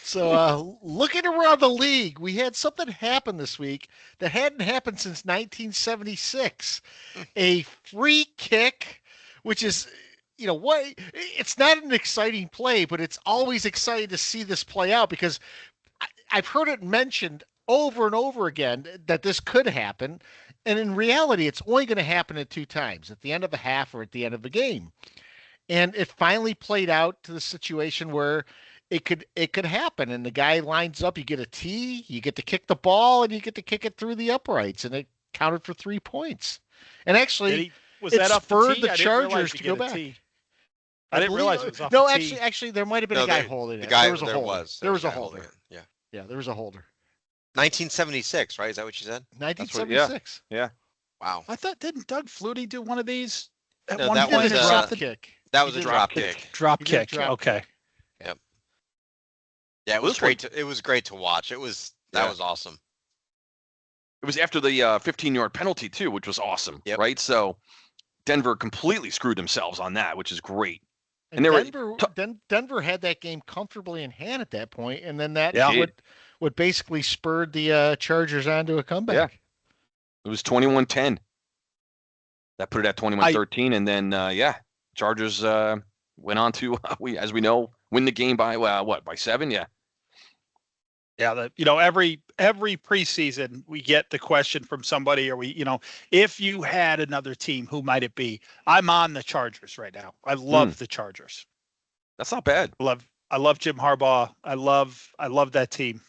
So looking around the league, we had something happen this week that hadn't happened since 1976. A free kick, which is, it's not an exciting play, but it's always exciting to see this play out, because I've heard it mentioned over and over again that this could happen. And in reality, it's only going to happen at 2 times, at the end of a half or at the end of the game. And it finally played out to the situation where it could happen. And the guy lines up, you get a tee, you get to kick the ball, and you get to kick it through the uprights. And it counted for 3 points. And actually, it spurred the Chargers to go back. I didn't realize it was off No, the tee. actually, there might have been a guy holding it. There was a holder. There was a holder. Yeah. Yeah, there was a holder. 1976, right? Is that what you said? 1976. Yeah. Wow. I thought, didn't Doug Flutie do one of these at No, one that point? was a drop kick. That was a drop kick. Drop He did a kick. drop Okay. Yep. Yeah, it was great. It was great to watch. That was awesome. It was after the 15-yard penalty too, which was awesome. Yep. Right. So Denver completely screwed themselves on that, which is great. And Denver had that game comfortably in hand at that point, and then that would basically spurred the Chargers onto a comeback. Yeah. It was 21-10. That put it at 21-13, and then Chargers went on to as we know, win the game by by 7? Yeah. Yeah, every preseason we get the question from somebody, or if you had another team, who might it be? I'm on the Chargers right now. I love the Chargers. That's not bad. I love Jim Harbaugh. I love that team.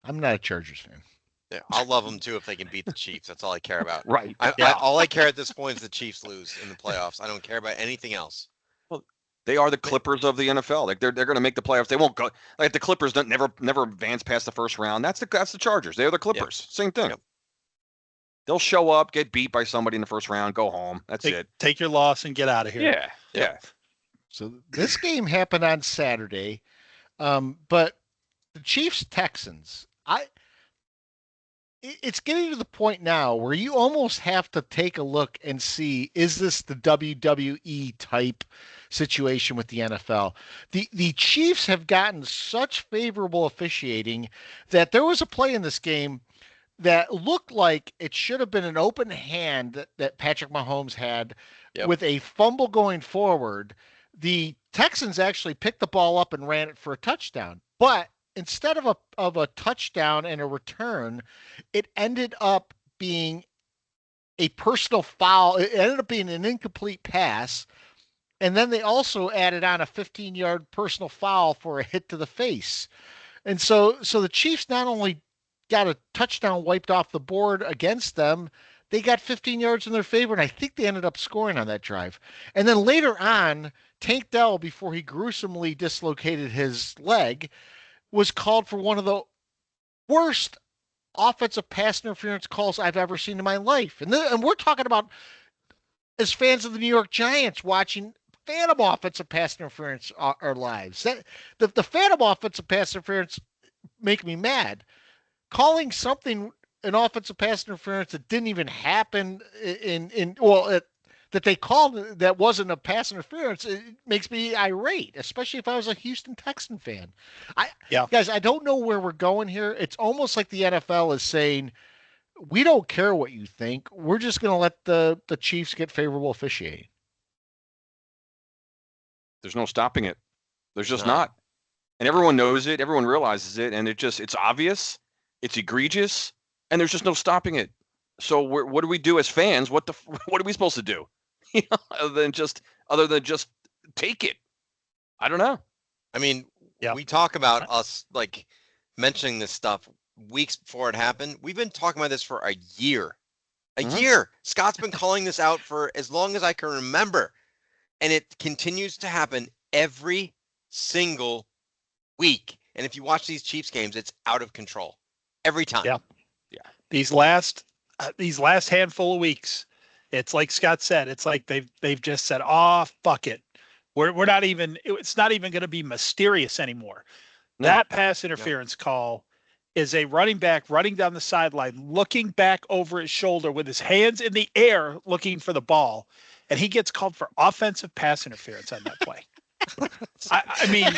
I'm not a Chargers fan. Yeah, I'll love them too if they can beat the Chiefs. That's all I care about. Right. All I care at this point is the Chiefs lose in the playoffs. I don't care about anything else. Well, they are the Clippers of the NFL. Like they're going to make the playoffs. They won't go. Like the Clippers don't never advance past the first round. That's the Chargers. They're the Clippers. Yep. Same thing. Yep. They'll show up, get beat by somebody in the first round, go home. That's it. Take your loss and get out of here. Yeah. So this game happened on Saturday, but the Chiefs-Texans, it's getting to the point now where you almost have to take a look and see, is this the WWE type situation with the NFL? The Chiefs have gotten such favorable officiating that there was a play in this game that looked like it should have been an open hand that Patrick Mahomes had with a fumble going forward. The Texans actually picked the ball up and ran it for a touchdown, but instead of a touchdown and a return, it ended up being a personal foul. It ended up being an incomplete pass. And then they also added on a 15-yard personal foul for a hit to the face. And so the Chiefs not only got a touchdown wiped off the board against them, they got 15 yards in their favor, and I think they ended up scoring on that drive. And then later on, Tank Dell, before he gruesomely dislocated his leg, was called for one of the worst offensive pass interference calls I've ever seen in my life. And we're talking about, as fans of the New York Giants, watching phantom offensive pass interference our lives. The phantom offensive pass interference make me mad. Calling something an offensive pass interference that didn't even happen that they called that wasn't a pass interference, it makes me irate, especially if I was a Houston Texan fan. Guys, I don't know where we're going here. It's almost like the NFL is saying, we don't care what you think. We're just going to let the Chiefs get favorable officiating. There's no stopping it. There's just not. And everyone knows it. Everyone realizes it. And it's obvious. It's egregious. And there's just no stopping it. So what do we do as fans? What are we supposed to do? Other than just take it. I don't know. I mean, we talk about us like mentioning this stuff weeks before it happened. We've been talking about this for a year. A year. Scott's been calling this out for as long as I can remember. And it continues to happen every single week. And if you watch these Chiefs games, it's out of control every time. Yeah. These last handful of weeks, it's like Scott said. It's like they've just said, "Oh, fuck it. We're not even. It's not even going to be mysterious anymore." No. That pass interference call is a running back running down the sideline, looking back over his shoulder with his hands in the air, looking for the ball. And he gets called for offensive pass interference on that play. I mean,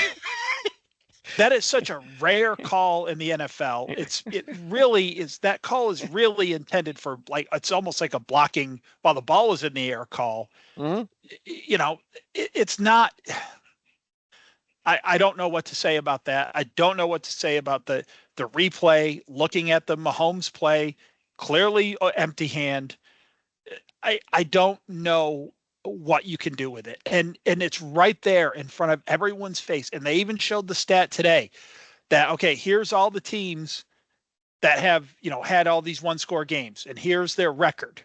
that is such a rare call in the NFL. It really is. That call is really intended for, like, it's almost like a blocking while the ball was in the air call. Mm-hmm. It's not. I don't know what to say about that. I don't know what to say about the replay, looking at the Mahomes play, clearly empty hand. I don't know what you can do with it. And it's right there in front of everyone's face. And they even showed the stat today that, okay, here's all the teams that have, had all these one-score games. And here's their record.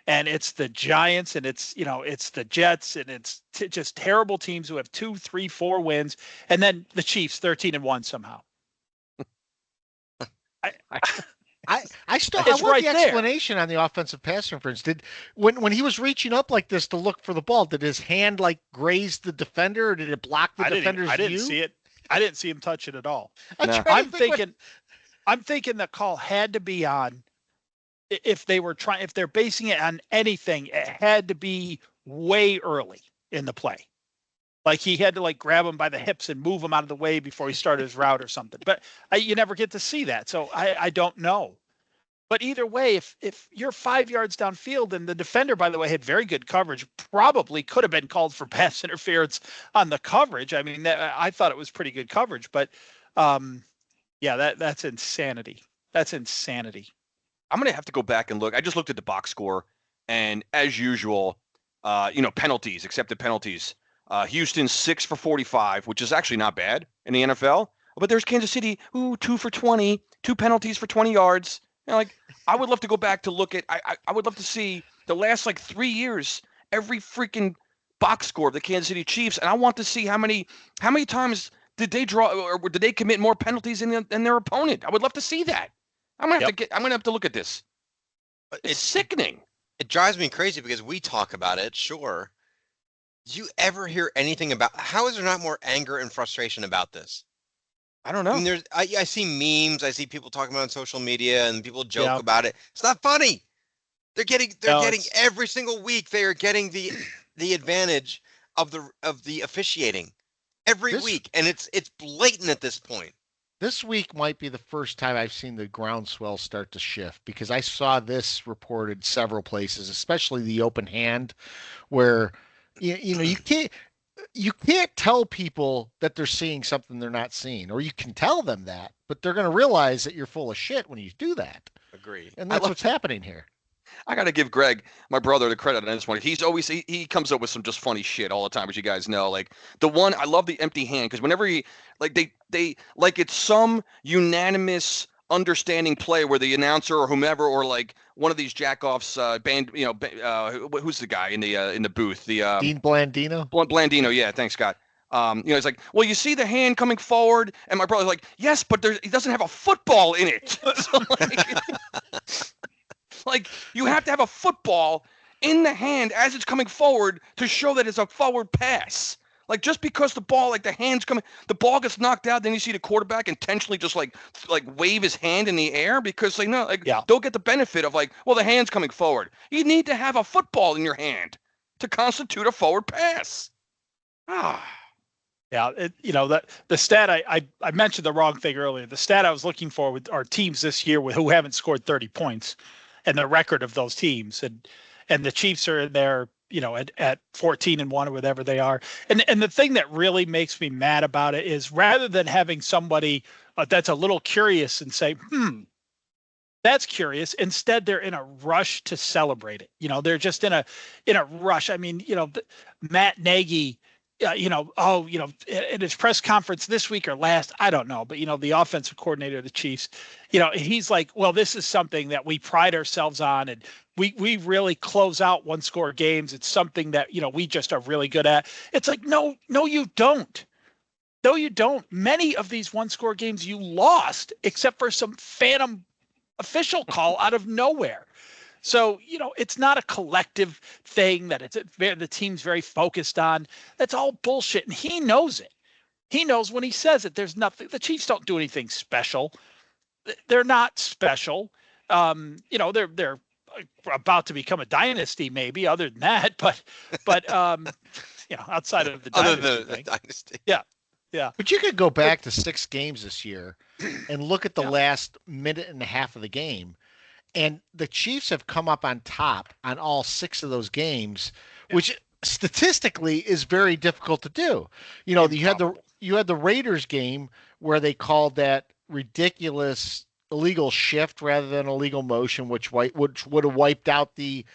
And it's the Giants, and it's the Jets, and it's just terrible teams who have 2, 3, 4 wins. And then the Chiefs 13-1 somehow. I want right the explanation on the offensive pass interference. When he was reaching up like this to look for the ball, did his hand like graze the defender, or did it block the defender's view? I didn't see it. I didn't see him touch it at all. No. I'm thinking the call had to be on. If they're basing it on anything, it had to be way early in the play. Like he had to like grab him by the hips and move him out of the way before he started his route or something. But you never get to see that. So I don't know. But either way, if you're 5 yards downfield, and the defender, by the way, had very good coverage, probably could have been called for pass interference on the coverage. I mean, I thought it was pretty good coverage. But, that's insanity. That's insanity. I'm going to have to go back and look. I just looked at the box score. And as usual, penalties, accepted penalties. Houston 6 for 45, which is actually not bad in the NFL. But there's Kansas City, 2 for 20, 2 penalties for 20 yards. I would love to go back to look at. I would love to see the last 3 years, every freaking box score of the Kansas City Chiefs, and I want to see how many times did they draw, or did they commit more penalties than their opponent. I would love to see that. I'm gonna have to look at this. It's sickening. It drives me crazy because we talk about it, sure. Do you ever hear anything about how is there not more anger and frustration about this? I don't know. I mean, I see memes. I see people talking about it on social media, and people joke about it. It's not funny. They're getting every single week. They are getting the advantage of the officiating every week, and it's blatant at this point. This week might be the first time I've seen the groundswell start to shift, because I saw this reported several places, especially the open hand, where you can't tell people that they're seeing something they're not seeing, or you can tell them that, but they're going to realize that you're full of shit when you do that. Agreed. And that's what's happening here. I got to give Greg, my brother, the credit on this one. He's always he comes up with some just funny shit all the time, as you guys know. Like the one I love the empty hand because whenever he like they like it's some unanimous understanding play where the announcer or whomever or like one of these jackoffs band who's the guy in the booth Dean Blandino. Blandino, yeah, thanks Scott. It's like, well, you see the hand coming forward, and my brother's like, yes, but he doesn't have a football in it. So, like, you have to have a football in the hand as it's coming forward to show that it's a forward pass. Like, just because the ball, like the hand's coming, the ball gets knocked out, then you see the quarterback intentionally just like wave his hand in the air because they know, don't get the benefit of like, well, the hand's coming forward. You need to have a football in your hand to constitute a forward pass. Yeah, that the stat I mentioned the wrong thing earlier. The stat I was looking for with our teams this year who haven't scored 30 points, and the record of those teams, and the Chiefs are in there, at 14-1 or whatever they are. And the thing that really makes me mad about it is rather than having somebody that's a little curious and say, that's curious. Instead, they're in a rush to celebrate it. They're just in a rush. I mean, Matt Nagy. In his press conference this week or last, I don't know, but the offensive coordinator of the Chiefs, he's like, well, this is something that we pride ourselves on, and we really close out one-score games. It's something that we just are really good at. It's like, no, you don't. No, you don't. Many of these one-score games you lost, except for some phantom official call out of nowhere. So, it's not a collective thing that the team's very focused on. That's all bullshit. And he knows it. He knows when he says it, there's nothing. The Chiefs don't do anything special. They're not special. They're about to become a dynasty, maybe other than that. But outside of the dynasty. Yeah. Yeah. But you could go back to 6 games this year and look at the last minute and a half of the game. And the Chiefs have come up on top on all 6 of those games, which statistically is very difficult to do. You had the Raiders game where they called that ridiculous illegal shift rather than illegal motion, which would have wiped out the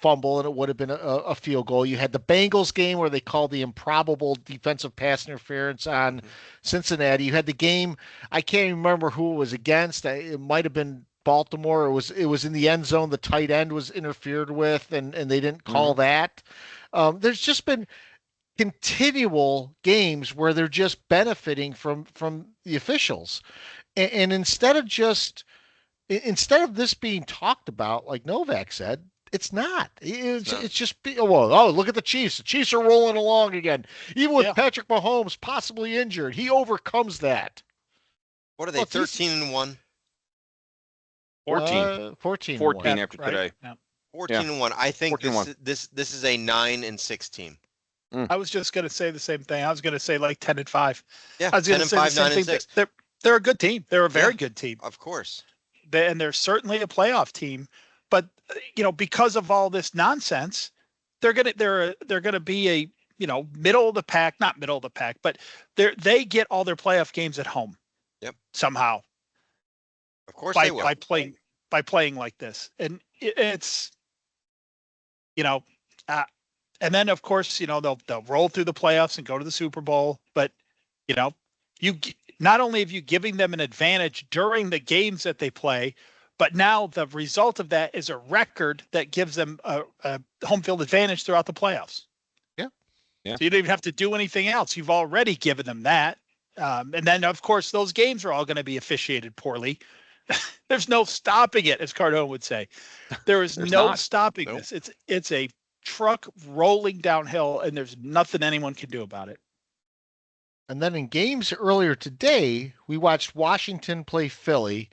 fumble, and it would have been a field goal. You had the Bengals game where they called the improbable defensive pass interference on Cincinnati. You had the game, I can't even remember who it was against. It might have been Baltimore. It was in the end zone. The tight end was interfered with, and they didn't call that. There's just been continual games where they're just benefiting from the officials. And instead of this being talked about, like Novak said, it's not. It's just, look at the Chiefs. The Chiefs are rolling along again. Even with Patrick Mahomes possibly injured, he overcomes that. What are they, 13-1? 14. 14 after today. Yeah. 14-1. I think this is a 9-6 team. I was just going to say the same thing. I was going to say like 10-5. Yeah, I was going to say 9-6. They're a good team. They're a very good team. Of course. And they're certainly a playoff team. But because of all this nonsense, they're gonna be a middle of the pack, not middle of the pack, but they get all their playoff games at home. Yep. Somehow. Of course they will. By playing like this, and it's and then of course they'll roll through the playoffs and go to the Super Bowl, but you not only have you giving them an advantage during the games that they play. But now the result of that is a record that gives them a home field advantage throughout the playoffs. Yeah. So you don't even have to do anything else. You've already given them that. And then, of course, those games are all going to be officiated poorly. There's no stopping it, as Cardone would say. There is no stopping this. It's a truck rolling downhill, and there's nothing anyone can do about it. And then in games earlier today, we watched Washington play Philly.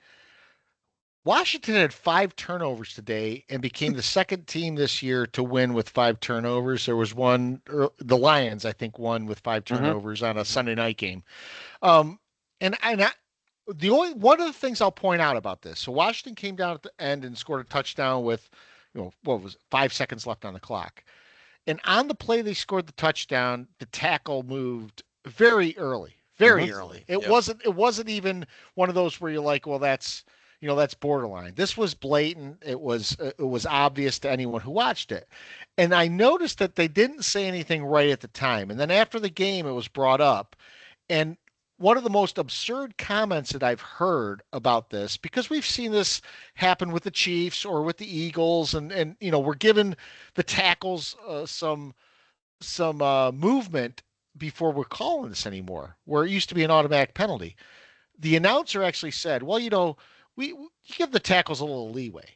Washington had 5 turnovers today and became the second team this year to win with 5 turnovers. There was one, the Lions, I think, won with 5 turnovers on a Sunday night game. One of the things I'll point out about this, so Washington came down at the end and scored a touchdown with, 5 seconds left on the clock. And on the play they scored the touchdown, the tackle moved very early. It wasn't even one of those where you're like, well, that's that's borderline. This was blatant. It was obvious to anyone who watched it. And I noticed that they didn't say anything right at the time. And then after the game, it was brought up. And one of the most absurd comments that I've heard about this, because we've seen this happen with the Chiefs or with the Eagles, and we're giving the tackles some movement before we're calling this anymore, where it used to be an automatic penalty. The announcer actually said, "Well, we give the tackles a little leeway."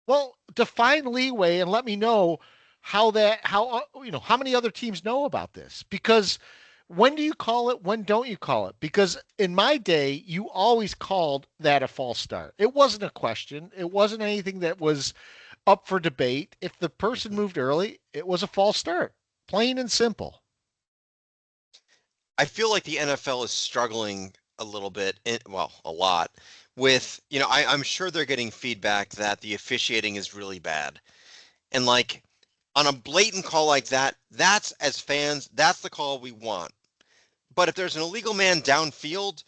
Well, define leeway and let me know how many other teams know about this, because when do you call it? When don't you call it? Because in my day, you always called that a false start. It wasn't a question. It wasn't anything that was up for debate. If the person moved early, it was a false start. Plain and simple. I feel like the NFL is struggling a little bit, a lot, with, I'm sure they're getting feedback that the officiating is really bad. And like on a blatant call like that, that's, as fans, that's the call we want. But if there's an illegal man downfield,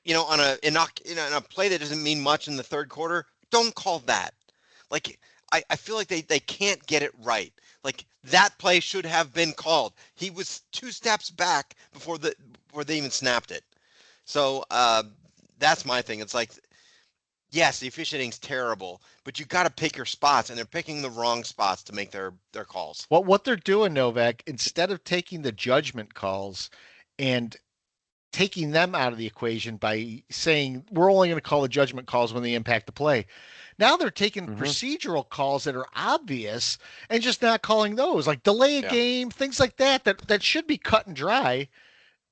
in a play that doesn't mean much in the third quarter, don't call that. Like, I feel like they can't get it right. Like, that play should have been called. He was 2 steps back before they even snapped it. So that's my thing. It's like, yes, the officiating's terrible, but you got to pick your spots, and they're picking the wrong spots to make their calls. Well, what they're doing, Novak, instead of taking the judgment calls and taking them out of the equation by saying we're only going to call the judgment calls when they impact the play. Now they're taking procedural calls that are obvious and just not calling those, like delay a game, things like that should be cut and dry,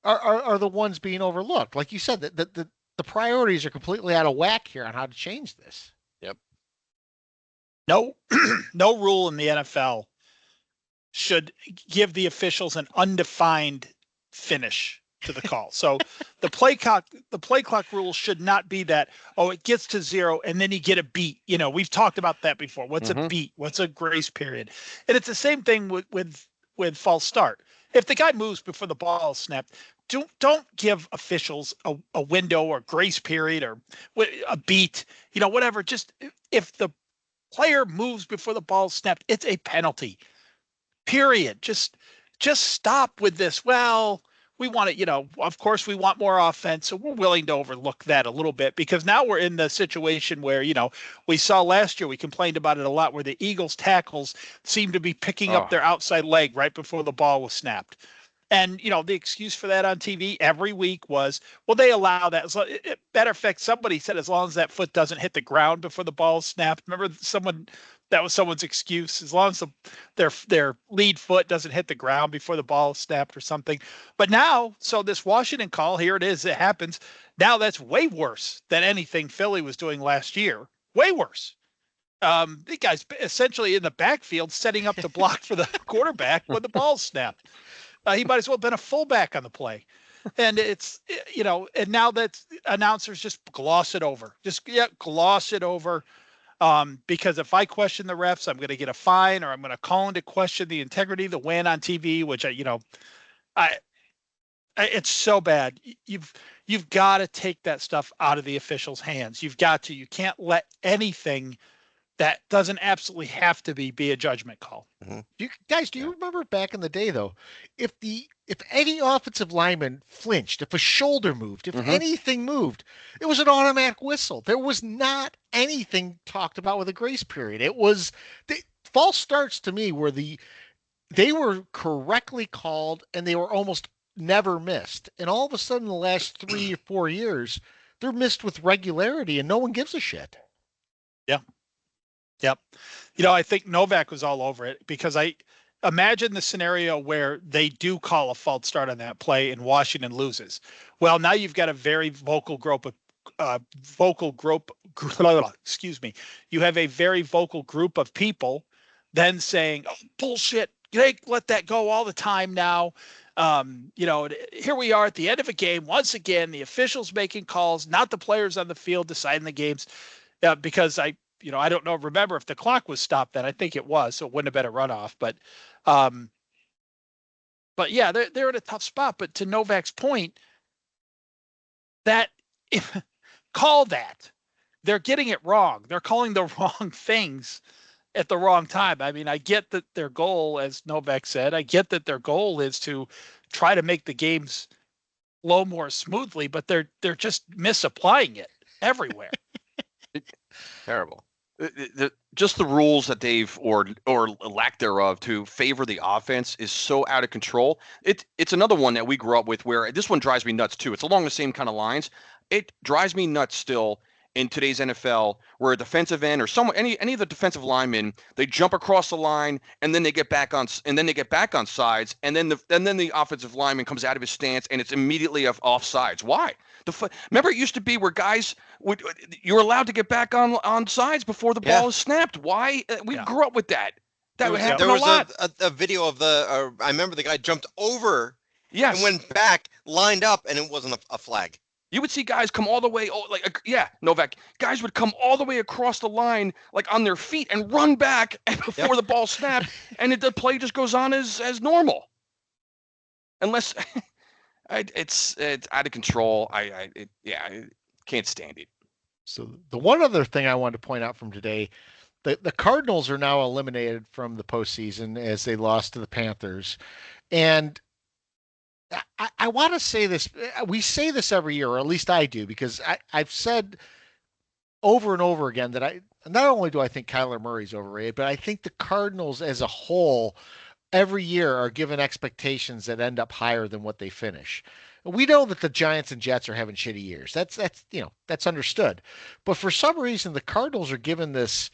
are the ones being overlooked. Like you said, the priorities are completely out of whack here on how to change this. Yep. No, no rule in the NFL should give the officials an undefined finish to the call. So the play clock rule should not be that, it gets to 0 and then you get a beat. We've talked about that before. What's a beat? What's a grace period? And it's the same thing with false start. If the guy moves before the ball is snapped, don't give officials a window or grace period or a beat, whatever. Just if the player moves before the ball is snapped, it's a penalty. Period. Just stop with this. Well, we want it, of course we want more offense. So we're willing to overlook that a little bit, because now we're in the situation where, we saw last year, we complained about it a lot, where the Eagles tackles seem to be picking up their outside leg right before the ball was snapped. And, the excuse for that on TV every week was, well, they allow that. So, matter of fact, somebody said as long as that foot doesn't hit the ground before the ball is snapped. Remember that was someone's excuse, as long as their lead foot doesn't hit the ground before the ball is snapped or something. But now, so this Washington call, here it is, it happens. Now that's way worse than anything Philly was doing last year. Way worse. The guy's essentially in the backfield setting up to block for the quarterback when the ball's snapped. He might as well have been a fullback on the play. And it's, and now that announcers just gloss it over. Gloss it over. Because if I question the refs, I'm going to get a fine, or I'm going to call into question the integrity of the win on TV, which it's so bad. You've got to take that stuff out of the officials' hands. You can't let anything that doesn't absolutely have to be a judgment call. Mm-hmm. Do you remember back in the day, though, if any offensive lineman flinched, if a shoulder moved, if anything moved, it was an automatic whistle. There was not anything talked about with a grace period. It was false starts to me they were correctly called, and they were almost never missed. And all of a sudden, the last 3 or 4 years, they're missed with regularity, and no one gives a shit. Yeah. Yep. I think Novak was all over it, because I imagine the scenario where they do call a false start on that play and Washington loses. Well, now you've got a very vocal group excuse me. You have a very vocal group of people then saying, bullshit, they let that go all the time now. Here we are at the end of a game. Once again, the officials making calls, not the players on the field deciding the games, because I don't know, remember if the clock was stopped then. I think it was, so it wouldn't have been a runoff. But yeah, they're in a tough spot. But to Novak's point, that call that. They're getting it wrong. They're calling the wrong things at the wrong time. I mean, I get that their goal, as Novak said, I get that their goal is to try to make the games flow more smoothly, but they're just misapplying it everywhere. Terrible. Just the rules that they've or lack thereof to favor the offense is so out of control. It's another one that we grew up with where this one drives me nuts too. It's along the same kind of lines. It drives me nuts still in today's NFL where a defensive end or any of the defensive linemen, they jump across the line and then they get back on sides and then the offensive lineman comes out of his stance and it's immediately off sides. Why? Remember it used to be where guys you were allowed to get back on sides before the ball is snapped. Why? We grew up with that. That would happen a lot. There was a video of I remember the guy jumped over and went back, lined up, and it wasn't a flag. You would see guys come all the way, Novak. Guys would come all the way across the line, like on their feet, and run back before the ball snapped, and the play just goes on as normal. Unless it's out of control. I can't stand it. So the one other thing I wanted to point out from today, the Cardinals are now eliminated from the postseason as they lost to the Panthers, and I want to say this. We say this every year, or at least I do, because I've said over and over again that not only do I think Kyler Murray's overrated, but I think the Cardinals as a whole every year are given expectations that end up higher than what they finish. We know that the Giants and Jets are having shitty years. That's understood. But for some reason, the Cardinals are given this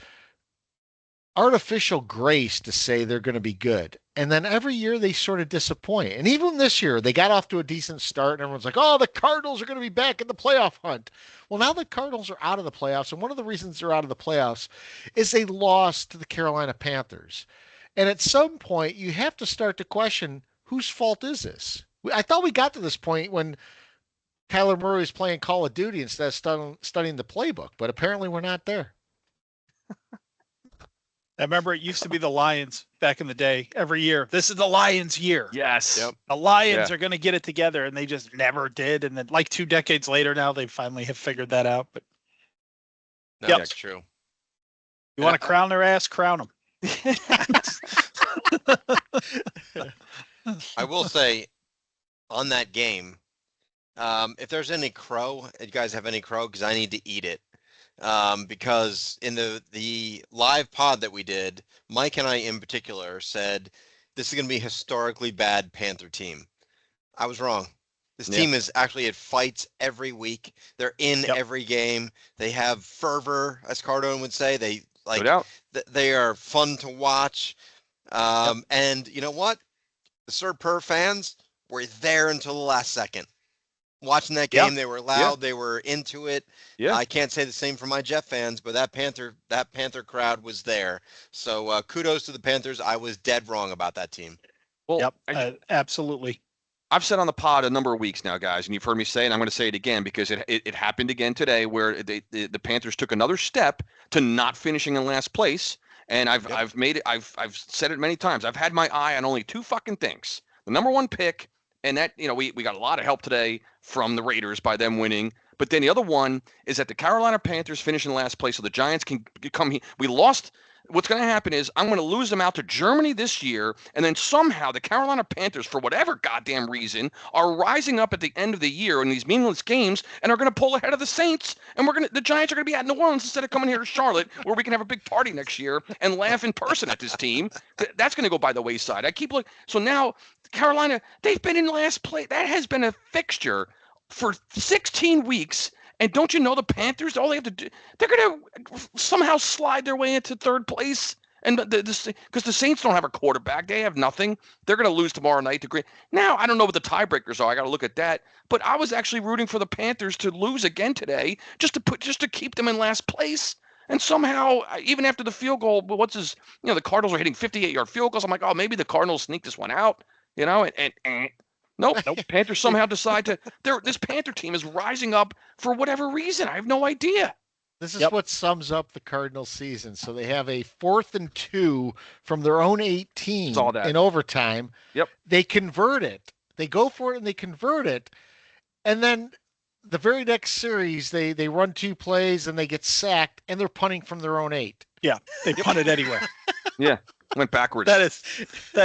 artificial grace to say they're going to be good. And then every year they sort of disappoint. And even this year, they got off to a decent start and everyone's like, oh, the Cardinals are going to be back in the playoff hunt. Well, now the Cardinals are out of the playoffs. And one of the reasons they're out of the playoffs is they lost to the Carolina Panthers. And at some point, you have to start to question, whose fault is this? I thought we got to this point when Kyler Murray was playing Call of Duty instead of studying the playbook. But apparently we're not there. I remember it used to be the Lions back in the day. Every year, this is the Lions' year. Yes. Yep. The Lions are going to get it together, and they just never did. And then, like 2 decades later, now they finally have figured that out. But that's true. You want to crown their ass? Crown them. I will say, on that game, if there's any crow, you guys have any crow? Because I need to eat it. Because in the live pod that we did, Mike and I in particular said this is going to be a historically bad Panther team. I was wrong. This team is actually, it fights every week. They're in every game. They have fervor, as Cardone would say. They they are fun to watch. And you know what? The Sir Per fans were there until the last second. Watching that game, they were loud. They were into it. Yeah. I can't say the same for my Jet fans, but that Panther crowd was there. So kudos to the Panthers. I was dead wrong about that team. Well, absolutely. I've said on the pod a number of weeks now, guys, and you've heard me say it, and I'm going to say it again because it happened again today where the Panthers took another step to not finishing in last place. And I've said it many times. I've had my eye on only 2 fucking things. The number 1 pick. And that, we got a lot of help today from the Raiders by them winning. But then the other one is that the Carolina Panthers finish in last place so the Giants can come here. We lost. What's going to happen is I'm going to lose them out to Germany this year. And then somehow the Carolina Panthers, for whatever goddamn reason, are rising up at the end of the year in these meaningless games and are going to pull ahead of the Saints. And the Giants are going to be at New Orleans instead of coming here to Charlotte where we can have a big party next year and laugh in person at this team. That's going to go by the wayside. I keep looking. So now Carolina, they've been in last place. That has been a fixture for 16 weeks. And don't you know the Panthers, all they have to do, they're going to somehow slide their way into 3rd place. And because the Saints don't have a quarterback, they have nothing. They're going to lose tomorrow night to Green. Now, I don't know what the tiebreakers are. I got to look at that. But I was actually rooting for the Panthers to lose again today, just to keep them in last place. And somehow, even after the field goal, the Cardinals are hitting 58-yard field goals. I'm like, oh, maybe the Cardinals sneak this one out, and Nope. Panthers somehow decide to. This Panther team is rising up for whatever reason. I have no idea. This is what sums up the Cardinals season. So they have a 4th and 2 from their own 18 in overtime. Yep. They convert it. They go for it and they convert it. And then the very next series, they run 2 plays and they get sacked, and they're punting from their own 8. Yeah, they punt it anyway. Yeah, went backwards. That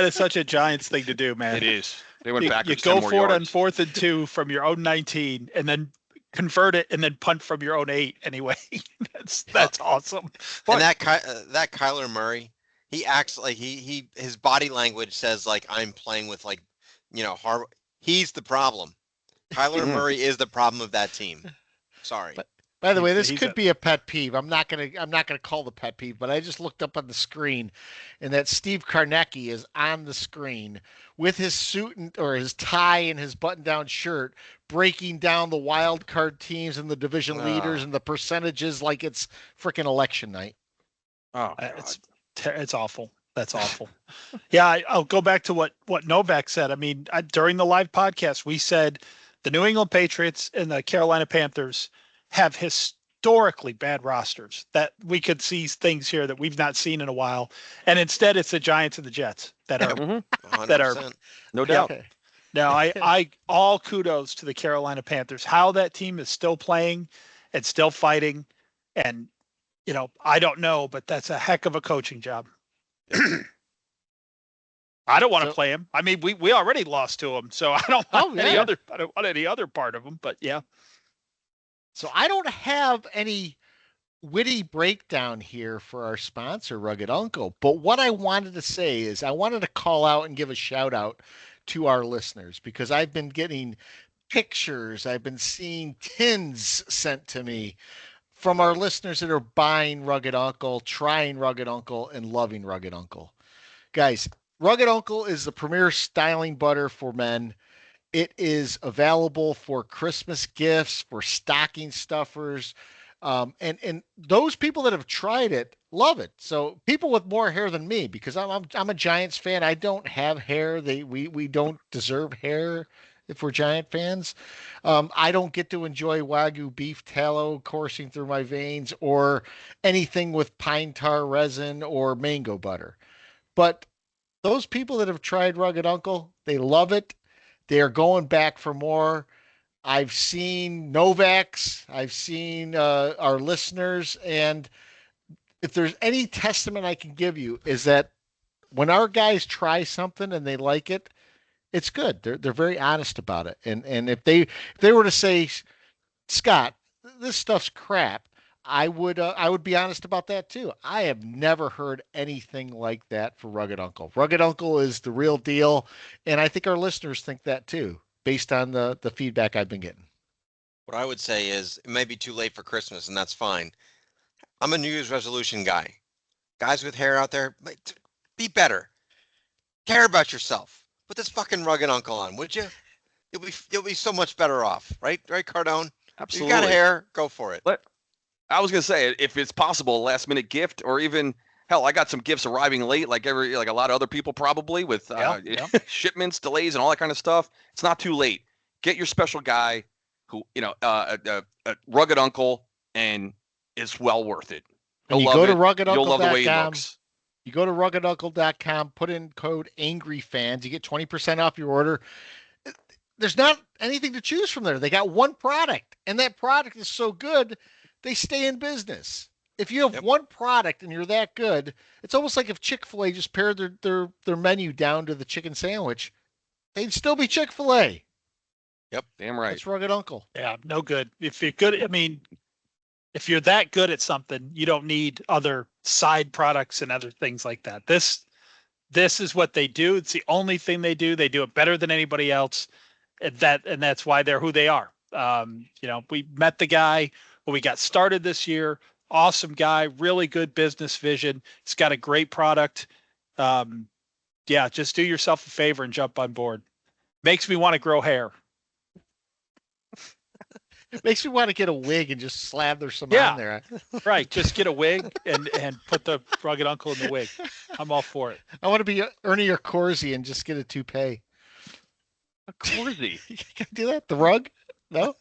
is such a Giants thing to do, man. It is. They went backwards. You go 10 more for it on yards. 4th and 2 from your own 19, and then convert it, and then punt from your own 8 anyway. That's awesome. And that Kyler Murray, he acts like his body language says like I'm playing with like, he's the problem. Kyler Murray is the problem of that team. Sorry. By the way, this could be a pet peeve. I'm not gonna call the pet peeve, but I just looked up on the screen, and that Steve Karnecki is on the screen with his suit or his tie and his button-down shirt, breaking down the wild card teams and the division leaders and the percentages like it's freaking election night. Oh, it's awful. That's awful. Yeah, I'll go back to what Novak said. I mean, during the live podcast, we said the New England Patriots and the Carolina Panthers have historically bad rosters, that we could see things here that we've not seen in a while. And instead it's the Giants and the Jets that are, 100%. No doubt. Okay. Now I all kudos to the Carolina Panthers, how that team is still playing and still fighting. And, I don't know, but that's a heck of a coaching job. I don't want to play him. I mean, we already lost to him, so I don't want I don't want any other part of him, but yeah. So I don't have any witty breakdown here for our sponsor, Rugged Uncle. But what I wanted to say is I wanted to call out and give a shout out to our listeners, because I've been getting pictures. I've been seeing tins sent to me from our listeners that are buying Rugged Uncle, trying Rugged Uncle, and loving Rugged Uncle. Guys, Rugged Uncle is the premier styling butter for men. It is available for Christmas gifts, for stocking stuffers, and those people that have tried it love it. So people with more hair than me, because I'm a Giants fan. I don't have hair. We don't deserve hair if we're Giant fans. I don't get to enjoy Wagyu beef tallow coursing through my veins or anything with pine tar resin or mango butter. But those people that have tried Rugged Uncle, they love it. They are going back for more. I've seen Novaks. I've seen our listeners. And if there's any testament I can give you is that when our guys try something and they like it, it's good. They're very honest about it. And if they were to say, Scott, this stuff's crap, I would be honest about that too. I have never heard anything like that for Rugged Uncle. Rugged Uncle is the real deal, and I think our listeners think that too, based on the feedback I've been getting. What I would say is it may be too late for Christmas, and that's fine. I'm a New Year's resolution guy. Guys with hair out there, be better. Care about yourself. Put this fucking Rugged Uncle on, would you? You'll be so much better off, right? Right, Cardone? Absolutely. You got hair, go for it. I was gonna say, if it's possible, a last minute gift, or even hell, I got some gifts arriving late, like a lot of other people probably, with shipments, delays, and all that kind of stuff. It's not too late. Get your special guy who a Rugged Uncle, and it's well worth it. And you go to ruggeduncle.com. You'll love the way he looks. You go to ruggeduncle.com, put in code AngryFans, you get 20% off your order. There's not anything to choose from there. They got one product, and that product is so good, they stay in business. If you have one product and you're that good, it's almost like if Chick-fil-A just pared their menu down to the chicken sandwich, they'd still be Chick-fil-A. Yep, damn right. That's Rugged Uncle. Yeah, no good. If you're good, I mean, if you're that good at something, you don't need other side products and other things like that. This is what they do. It's the only thing they do. They do it better than anybody else. And that's why they're who they are. We met the guy when we got started this year. Awesome guy, really good business vision. He's got a great product. Just do yourself a favor and jump on board. Makes me want to grow hair. Makes me want to get a wig and just slather some on there. Right. Just get a wig and put the Rugged Uncle in the wig. I'm all for it. I want to be Ernie or Corsi and just get a toupee. A Corsi? You can do that? The rug? No?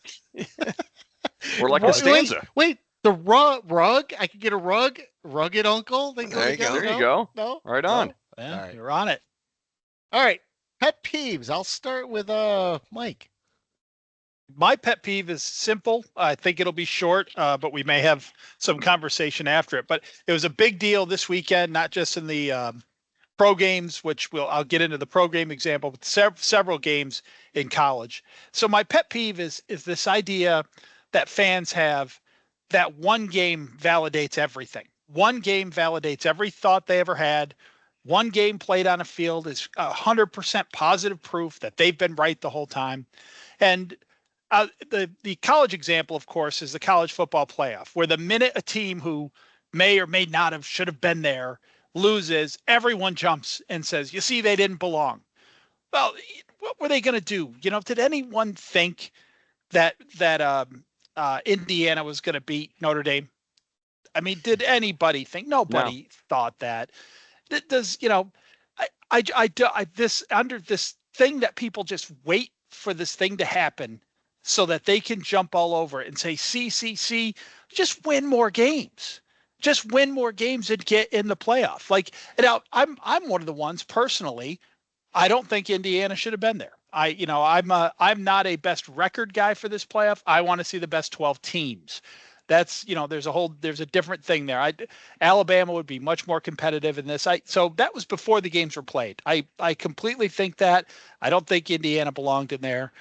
Or like a stanza. Wait, the rug? I could get a rug? Rugged Uncle? There you go. There you go. No? Right on. No? Yeah, All right. You're on it. All right. Pet peeves. I'll start with Mike. My pet peeve is simple. I think it'll be short, but we may have some conversation after it. But it was a big deal this weekend, not just in the pro games, which I'll get into the pro game example, but several games in college. So my pet peeve is this idea that fans have that one game validates everything. One game validates every thought they ever had. One game played on a field is 100% positive proof that they've been right the whole time. And the college example, of course, is the college football playoff, where the minute a team who may or may not have should have been there loses, everyone jumps and says, "You see, they didn't belong." Well, what were they going to do? Did anyone think that Indiana was going to beat Notre Dame? I mean, did anybody think? Nobody thought that. Does this under this thing that people just wait for this thing to happen so that they can jump all over it and say, see, just win more games. Just win more games and get in the playoff. Now I'm one of the ones personally. I don't think Indiana should have been there. I'm not a best record guy for this playoff. I want to see the best 12 teams. That's, there's a different thing there. Alabama would be much more competitive in this. So that was before the games were played. I completely think that. I don't think Indiana belonged in there.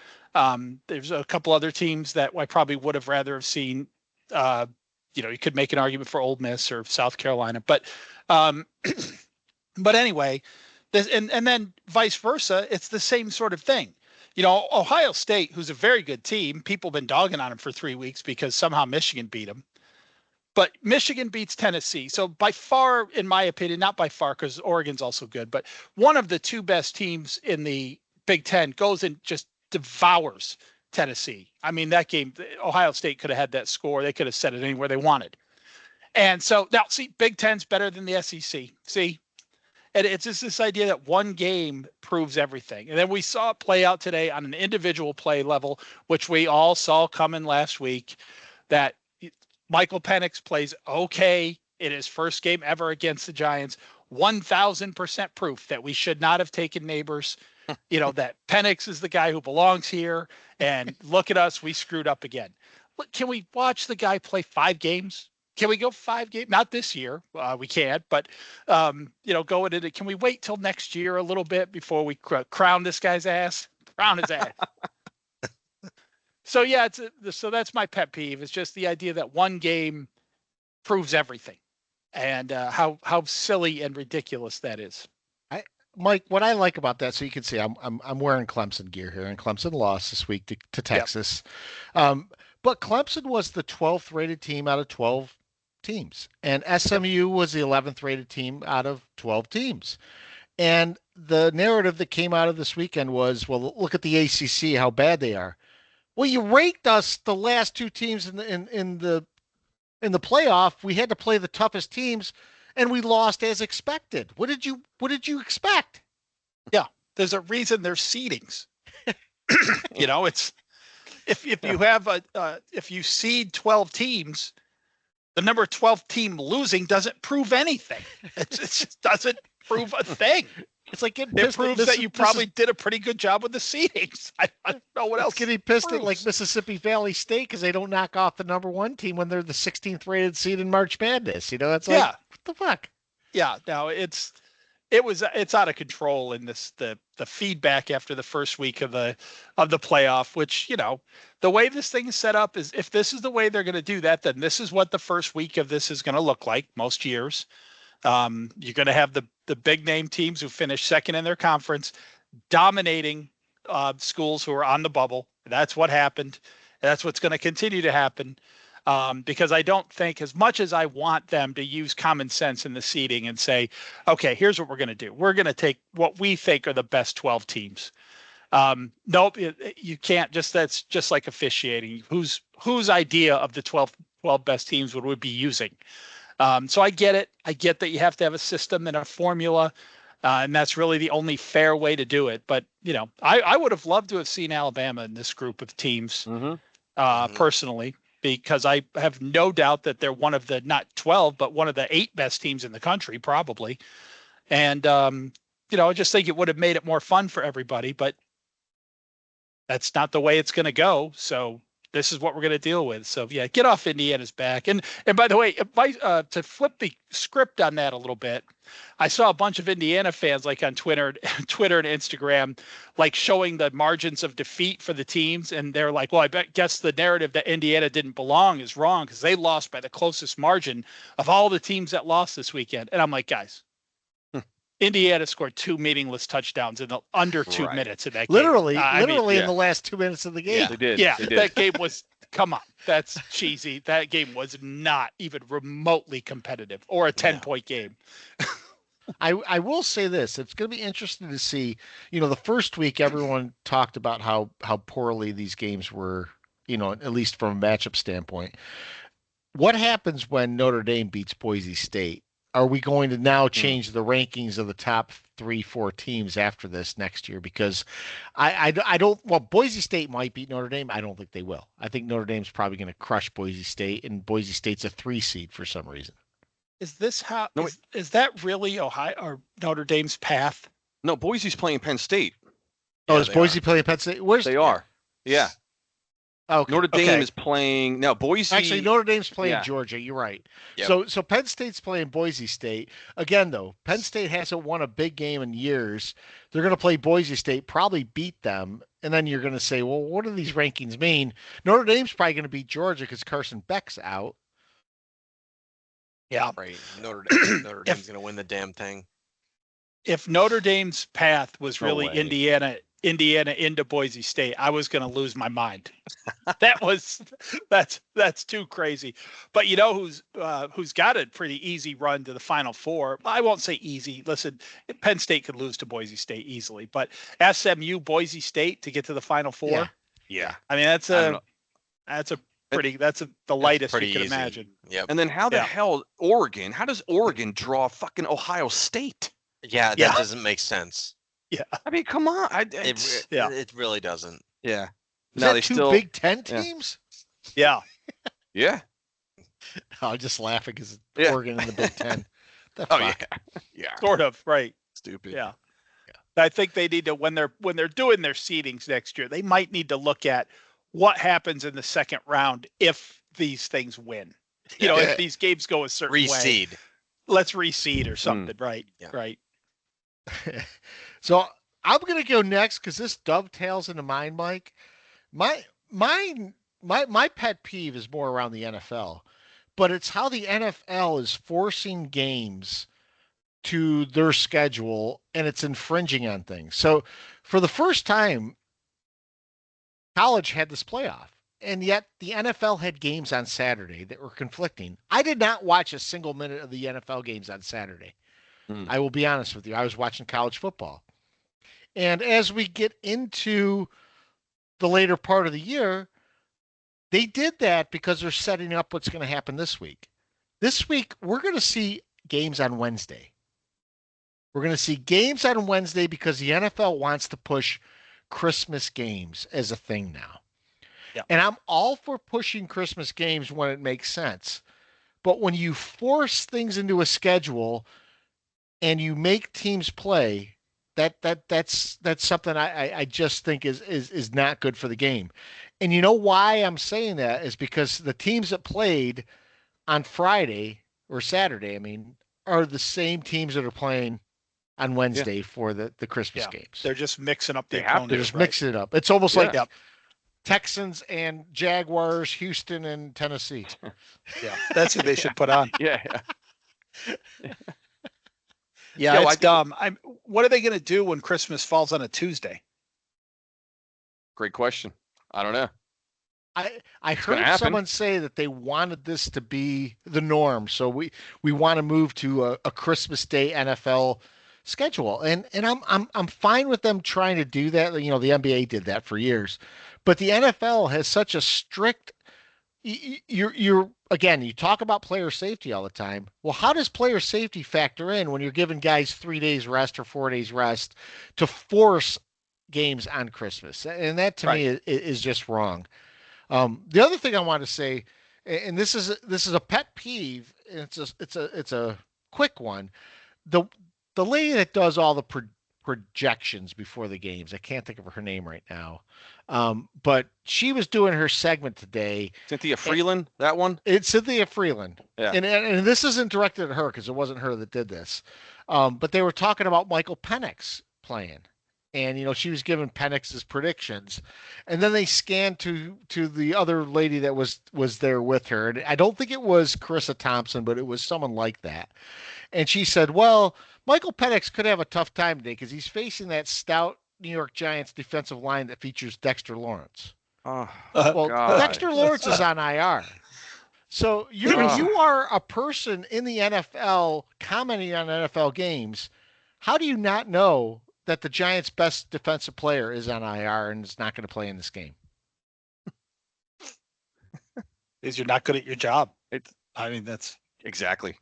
There's a couple other teams that I probably would have rather have seen. You could make an argument for Ole Miss or South Carolina, but anyway, and then vice versa, it's the same sort of thing. Ohio State, who's a very good team, people have been dogging on them for 3 weeks because somehow Michigan beat them. But Michigan beats Tennessee. So by far, in my opinion, not by far because Oregon's also good, but one of the two best teams in the Big Ten goes and just devours Tennessee. I mean, that game, Ohio State could have had that score. They could have set it anywhere they wanted. And so now, see, Big Ten's better than the SEC. See? And it's just this idea that one game proves everything. And then we saw it play out today on an individual play level, which we all saw coming last week, that Michael Penix plays okay in his first game ever against the Giants. 1,000% proof that we should not have taken Neighbors. That Penix is the guy who belongs here. And look at us, we screwed up again. Look, can we watch the guy play 5 games? Can we go 5 games? Not this year. We can't, but, go into it. Can we wait till next year a little bit before we crown this guy's ass? Crown his ass. So, yeah, so that's my pet peeve. It's just the idea that one game proves everything and how silly and ridiculous that is. Mike, what I like about that, so you can see I'm wearing Clemson gear here, and Clemson lost this week to Texas. Yep. But Clemson was the 12th rated team out of 12 teams, and SMU was the 11th rated team out of 12 teams. And the narrative that came out of this weekend was, well, look at the ACC, how bad they are. Well, you ranked us the last 2 teams in the playoff. We had to play the toughest teams, and we lost as expected. What did you expect? Yeah, there's a reason there's seedings. It's if you have if you seed 12 teams, the number 12 team losing doesn't prove anything. It just doesn't prove a thing. It's like it proves that you probably did a pretty good job with the seedings. I don't know what else. Getting pissed at like Mississippi Valley State because they don't knock off the number 1 team when they're the 16th rated seed in March Madness. It's like, what the fuck? Yeah, no, it's out of control in the feedback after the first week of the playoff, which, the way this thing is set up is if this is the way they're going to do that, then this is what the first week of this is going to look like most years. You're going to have the big name teams who finish second in their conference dominating schools who are on the bubble. That's what happened. That's what's going to continue to happen. Because I don't think, as much as I want them to use common sense in the seeding and say, okay, here's what we're going to do. We're going to take what we think are the best 12 teams. Nope, you can't. That's just like officiating. Whose idea of the 12 best teams would we be using? So I get it. I get that you have to have a system and a formula, and that's really the only fair way to do it. But, I would have loved to have seen Alabama in this group of teams, personally, because I have no doubt that they're one of the, not 12, but one of the 8 best teams in the country, probably. And, I just think it would have made it more fun for everybody. But that's not the way it's going to go. So this is what we're going to deal with. So yeah, get off Indiana's back. And by the way, to flip the script on that a little bit, I saw a bunch of Indiana fans like on Twitter and Instagram, like showing the margins of defeat for the teams, and they're like, "Well, guess the narrative that Indiana didn't belong is wrong because they lost by the closest margin of all the teams that lost this weekend." And I'm like, guys, Indiana scored 2 meaningless touchdowns in under 2 minutes in that game. Literally in the last 2 minutes of the game. Yeah, they did. Yeah, they did. that game was, come on, that's cheesy. That game was not even remotely competitive or a 10-point game. I will say this. It's going to be interesting to see, the first week everyone talked about how poorly these games were, at least from a matchup standpoint. What happens when Notre Dame beats Boise State? Are we going to now change the rankings of the top 3-4 teams after this next year? Because I don't, well, Boise State might beat Notre Dame. I don't think they will. I think Notre Dame's probably going to crush Boise State, and Boise State's a 3 seed for some reason. Is this how, is that really Ohio or Notre Dame's path? No, Boise's playing Penn State. Oh, is Boise playing Penn State? They are. Yeah. Okay. Notre Dame is playing now. Boise. Actually, Notre Dame's playing Georgia. You're right. Yep. So Penn State's playing Boise State again. Though Penn State hasn't won a big game in years, they're going to play Boise State, probably beat them, and then you're going to say, well, what do these rankings mean? Notre Dame's probably going to beat Georgia because Carson Beck's out. Yeah, right. Notre Dame's going to win the damn thing. If Notre Dame's path was really Indiana into Boise State, I was going to lose my mind. That's too crazy. But you know who's got a pretty easy run to the Final Four? I won't say easy. Listen, Penn State could lose to Boise State easily, but SMU, Boise State to get to the Final Four. Yeah. I mean, that's the lightest you can imagine. Yep. And then how the hell Oregon? How does Oregon draw fucking Ohio State? Yeah, that doesn't make sense. Yeah, I mean, come on. It really doesn't. Yeah. Now they still Big Ten teams. Yeah. Yeah. I'm just laughing because Oregon in the Big Ten. Yeah. Sort of right. Stupid. Yeah. I think they need to when they're doing their seedings next year, they might need to look at what happens in the second round if these things win. If these games go a certain way. Reseed. Let's reseed or something. Right. Yeah. Right. So I'm going to go next because this dovetails into mine, Mike. My pet peeve is more around the NFL, but it's how the NFL is forcing games to their schedule and it's infringing on things. So for the first time, college had this playoff, and yet the NFL had games on Saturday that were conflicting. I did not watch a single minute of the NFL games on Saturday. I will be honest with you. I was watching college football. And as we get into the later part of the year, they did that because they're setting up what's going to happen this week. This week, we're going to see games on Wednesday. We're going to see games on Wednesday because the NFL wants to push Christmas games as a thing now. Yeah. And I'm all for pushing Christmas games when it makes sense. But when you force things into a schedule and you make teams play, that's something I just think is not good for the game. And you know why I'm saying that is because the teams that played on Friday or Saturday, are the same teams that are playing on Wednesday for the Christmas games. They're just mixing up the opponents. They're just mixing it up. It's almost like Texans and Jaguars, Houston and Tennessee. Yeah, that's who they should put on. Yeah. Yeah, it's dumb. What are they going to do when Christmas falls on a Tuesday? Great question. I don't know. I heard someone say that they wanted this to be the norm, so we want to move to a Christmas Day NFL schedule, and I'm fine with them trying to do that. The NBA did that for years, but the NFL has such a strict. You're again, you talk about player safety all the time. Well, how does player safety factor in when you're giving guys 3 days rest or 4 days rest to force games on Christmas? And that to me is just wrong. The other thing I want to say, and this is a pet peeve, and it's a quick one. The lady that does all the projections before the games. I can't think of her name right now. But she was doing her segment today. Cynthia Freeland, that one? It's Cynthia Freeland. Yeah. And this isn't directed at her because it wasn't her that did this. But they were talking about Michael Penix playing. And she was giving Penix's predictions, and then they scanned to the other lady that was there with her, and I don't think it was Carissa Thompson, but it was someone like that. And she said, "Well, Michael Penix could have a tough time today because he's facing that stout New York Giants defensive line that features Dexter Lawrence." Oh, well, God. Dexter Lawrence is on IR. So you are a person in the NFL commenting on NFL games. How do you not know that the Giants' best defensive player is on IR and is not going to play in this game? Because you're not good at your job. That's exactly.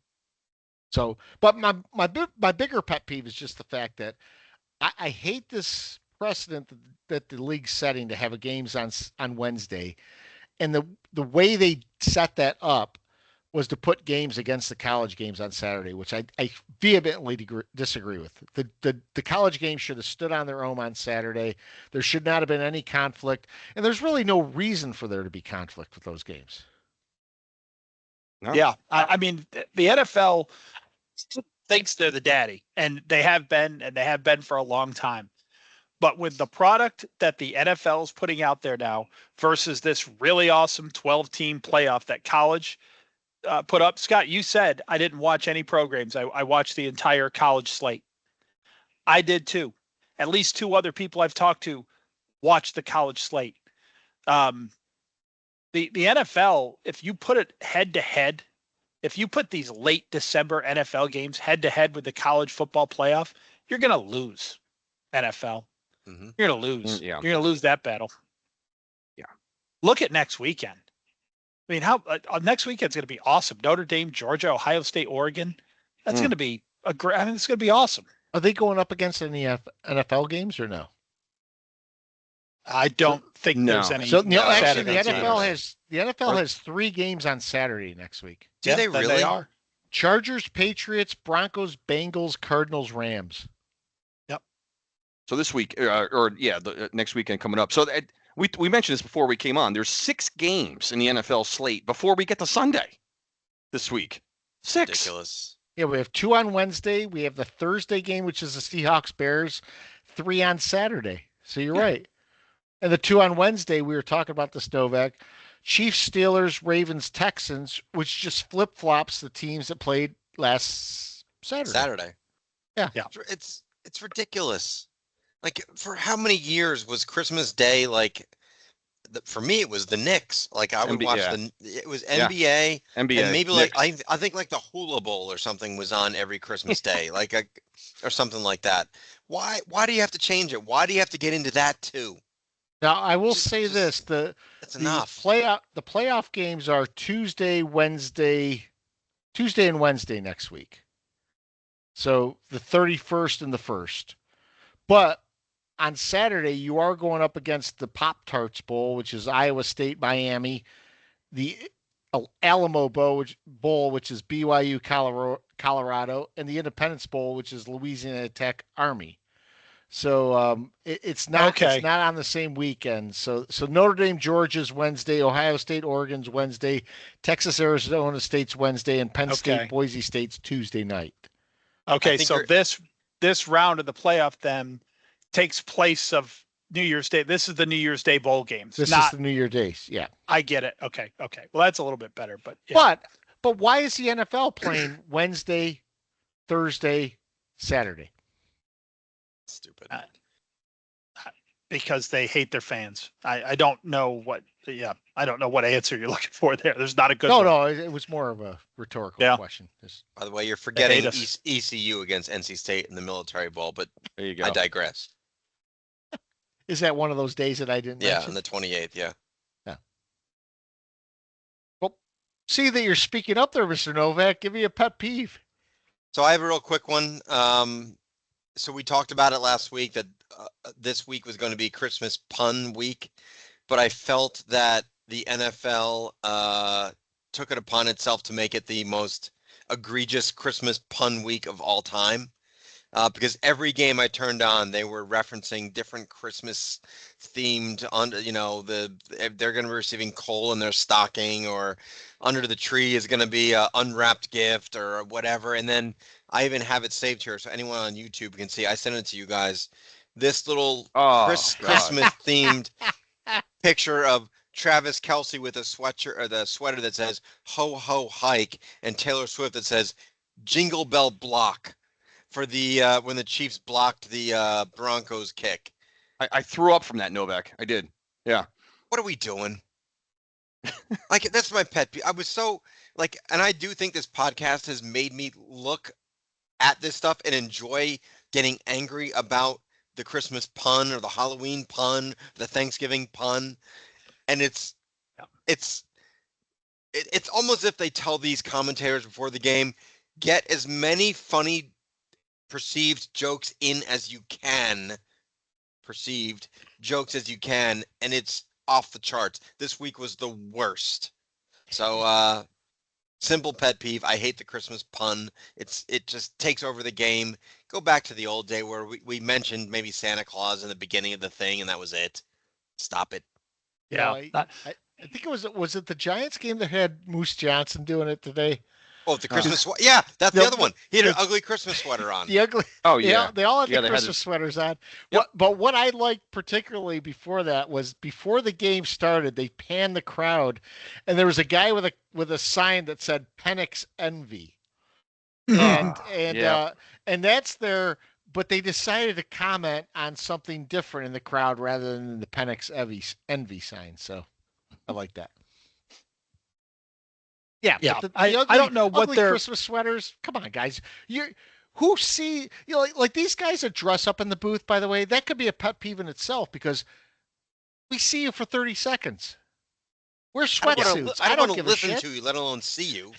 So, but my bigger pet peeve is just the fact that I hate this precedent that the league's setting to have a games on Wednesday, and the way they set that up was to put games against the college games on Saturday, which I vehemently disagree with. The college games should have stood on their own on Saturday. There should not have been any conflict, and there's really no reason for there to be conflict with those games. No. Yeah, I mean, the NFL thinks they're the daddy, and they have been for a long time. But with the product that the NFL is putting out there now versus this really awesome 12-team playoff that college put up. Scott, you said I didn't watch any programs. I watched the entire college slate. I did too. At least two other people I've talked to watched the college slate. The NFL, if you put it head to head, if you put these late December NFL games head to head with the college football playoff, you're going to lose, NFL. Mm-hmm. You're going to lose. Yeah. You're going to lose that battle. Yeah. Look at next weekend. I mean, next weekend's going to be awesome. Notre Dame, Georgia, Ohio State, Oregon. That's going to be it's going to be awesome. Are they going up against any NFL games or no? I don't think there's any. So actually, the NFL has 3 games on Saturday next week. Do they really? They are. Chargers, Patriots, Broncos, Bengals, Cardinals, Rams. Yep. So this week, next weekend coming up. So we mentioned this before we came on. There's 6 games in the NFL slate before we get to Sunday this week. 6. Ridiculous. Yeah, we have 2 on Wednesday. We have the Thursday game, which is the Seahawks Bears. 3 on Saturday. So you're right. And the 2 on Wednesday, we were talking about this, Novak. Chiefs, Steelers, Ravens, Texans, which just flip-flops the teams that played last Saturday. Yeah. It's ridiculous. Like, for how many years was Christmas Day like? For me, it was the Knicks. Like, I would watch it was NBA, and maybe Knicks. Like I think like the Hula Bowl or something was on every Christmas Day, or something like that. Why do you have to change it? Why do you have to get into that too? Now, I will say this: that's enough. The playoff games are Tuesday and Wednesday next week. So the 31st and the 1st. But on Saturday, you are going up against the Pop-Tarts Bowl, which is Iowa State, Miami, the Alamo Bowl, which is BYU, Colorado, and the Independence Bowl, which is Louisiana Tech, Army. So it's not on the same weekend. So Notre Dame, Georgia's Wednesday, Ohio State, Oregon's Wednesday, Texas, Arizona State's Wednesday, and Penn State, Boise State's Tuesday night. Okay, so this round of the playoff then takes place of New Year's Day. This is the New Year's Day bowl games. This is the New Year days. Yeah, I get it. Okay. Well, that's a little bit better, but yeah. But why is the NFL playing Wednesday, Thursday, Saturday? Stupid. Because they hate their fans. I don't know what. Yeah, I don't know what answer you're looking for there. There's not a good. No, it was more of a rhetorical question. By the way, you're forgetting ECU against NC State in the Military Bowl, but there you go. I digress. Is that one of those days that I didn't mention? Yeah, on the 28th, yeah. Well, see that you're speaking up there, Mr. Novak. Give me a pet peeve. So I have a real quick one. So we talked about it last week that this week was going to be Christmas pun week, but I felt that the NFL took it upon itself to make it the most egregious Christmas pun week of all time. because every game I turned on, they were referencing different Christmas themed they're going to be receiving coal in their stocking, or under the tree is going to be a unwrapped gift or whatever. And then I even have it saved here so anyone on YouTube can see. I sent it to you guys. This little Christmas themed picture of Travis Kelce with a sweatshirt, or the sweater that says "Ho Ho Hike," and Taylor Swift that says "Jingle Bell Block" for the when the Chiefs blocked the Broncos kick. I threw up from that, Novak. I did. Yeah. What are we doing? Like, that's my pet peeve. I was so like, and I do think this podcast has made me look at this stuff and enjoy getting angry about the Christmas pun or the Halloween pun, the Thanksgiving pun. And it's almost as if they tell these commentators before the game, get as many funny perceived jokes in as you can, and it's off the charts. This week was the worst. So simple pet peeve. I hate the Christmas pun. It just takes over the game. Go back to the old day where we mentioned maybe Santa Claus in the beginning of the thing, and that was it. Stop it. Yeah. I think was it the Giants game that had Moose Johnson doing it today? Oh, the Christmas sweater. Yeah, that's the other one. He had an ugly Christmas sweater on. The ugly. Oh, yeah. They all had the Christmas sweaters on. Yep. But what I liked particularly before that was before the game started, they panned the crowd, and there was a guy with a sign that said Penix Envy. And that's their. But they decided to comment on something different in the crowd rather than the Penix Envy sign. So I like that. Yeah. I don't know what their Christmas sweaters. Come on, guys. Who see like these guys that dress up in the booth. By the way, that could be a pet peeve in itself because we see you for 30 seconds. We're sweatsuits. I don't want to listen to you, let alone see you.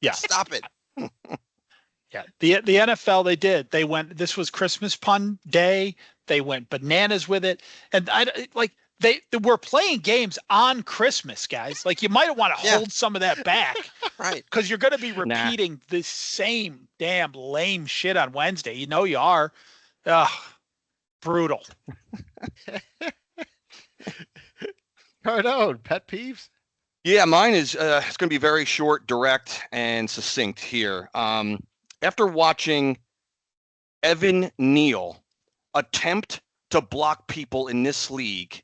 Yeah. Stop it. Yeah, the NFL they went. This was Christmas pun day. They went bananas with it, and they were playing games on Christmas, guys. Like, you might want to hold some of that back, right? Because you're going to be repeating the same damn lame shit on Wednesday. You know you are. Brutal. Cardone, pet peeves. Yeah, mine is it's going to be very short, direct, and succinct here. After watching Evan Neal attempt to block people in this league,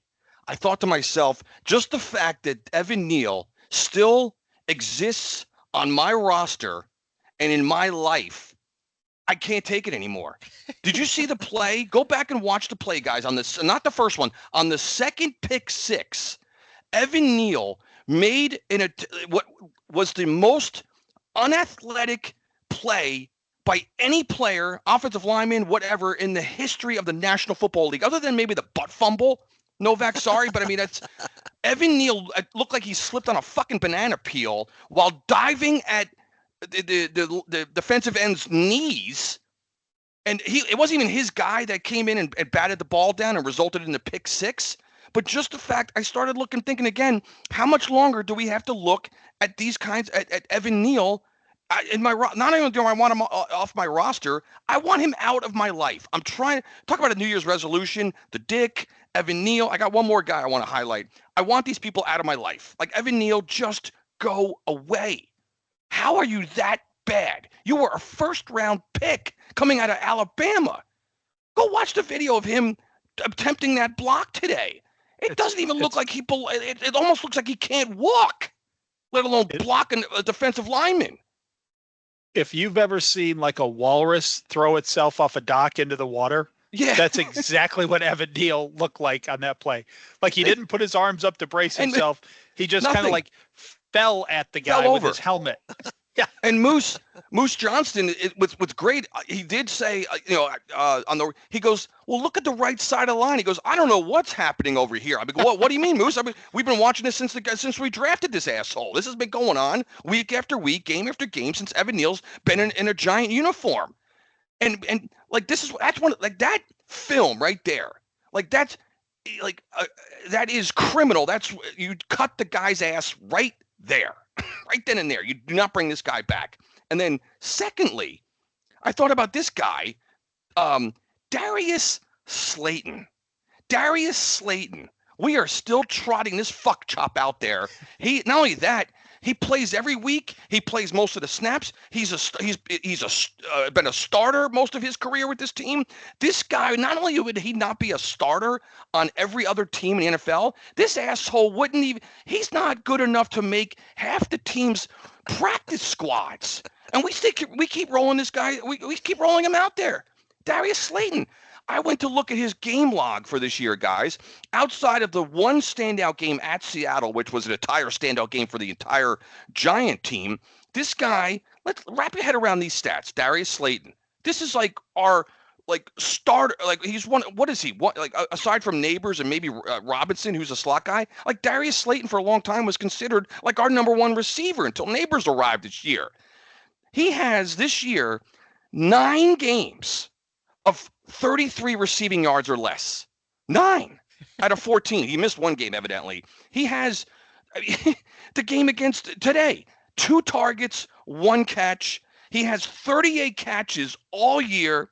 I thought to myself, just the fact that Evan Neal still exists on my roster and in my life, I can't take it anymore. Did you see the play? Go back and watch the play, guys, on this, not the first one, on the second pick six. Evan Neal made what was the most unathletic play by any player, offensive lineman, whatever, in the history of the National Football League, other than maybe the butt fumble. Novak, sorry, but I mean, that's Evan Neal looked like he slipped on a fucking banana peel while diving at the defensive end's knees. And it wasn't even his guy that came in and batted the ball down and resulted in the pick six. But just the fact, I started thinking again, how much longer do we have to look at these kinds, at Evan Neal? Not only do I want him off my roster, I want him out of my life. I'm trying to talk about a New Year's resolution, the Dick, Evan Neal. I got one more guy I want to highlight. I want these people out of my life. Like Evan Neal, just go away. How are you that bad? You were a first-round pick coming out of Alabama. Go watch the video of him attempting that block today. It doesn't even look like it almost looks like he can't walk, let alone block a defensive lineman. If you've ever seen like a walrus throw itself off a dock into the water, that's exactly what Evan Neal looked like on that play. Like, he didn't put his arms up to brace himself. He just kind of like fell at the guy with his helmet. Yeah. And Moose Johnston, what's great, he did say, he goes, well, look at the right side of the line. He goes, I don't know what's happening over here. I mean, what do you mean, Moose? I mean, we've been watching this since we drafted this asshole. This has been going on week after week, game after game, since Evan Neal's been in a Giant uniform. And that's one, like, that film right there. Like, that's like, that is criminal. You cut the guy's ass right there. Right then and there. You do not bring this guy back. And then secondly, I thought about this guy. Darius Slayton. Darius Slayton. We are still trotting this fuck chop out there. He not only that, he plays every week. He plays most of the snaps. He's been a starter most of his career with this team. This guy, not only would he not be a starter on every other team in the NFL, this asshole wouldn't even. He's not good enough to make half the team's practice squads. And we keep rolling this guy. We keep rolling him out there. Darius Slayton. I went to look at his game log for this year, guys. Outside of the one standout game at Seattle, which was an entire standout game for the entire Giant team, this guy, let's wrap your head around these stats. Darius Slayton. This is like our starter. Like he's one. What is he? What aside from Neighbors and maybe Robinson, who's a slot guy? Like Darius Slayton for a long time was considered like our number one receiver until Neighbors arrived this year. He has this year 9 games of 33 receiving yards or less. 9 out of 14. He missed one game, evidently. He has the game against today, 2 targets, 1 catch. He has 38 catches all year.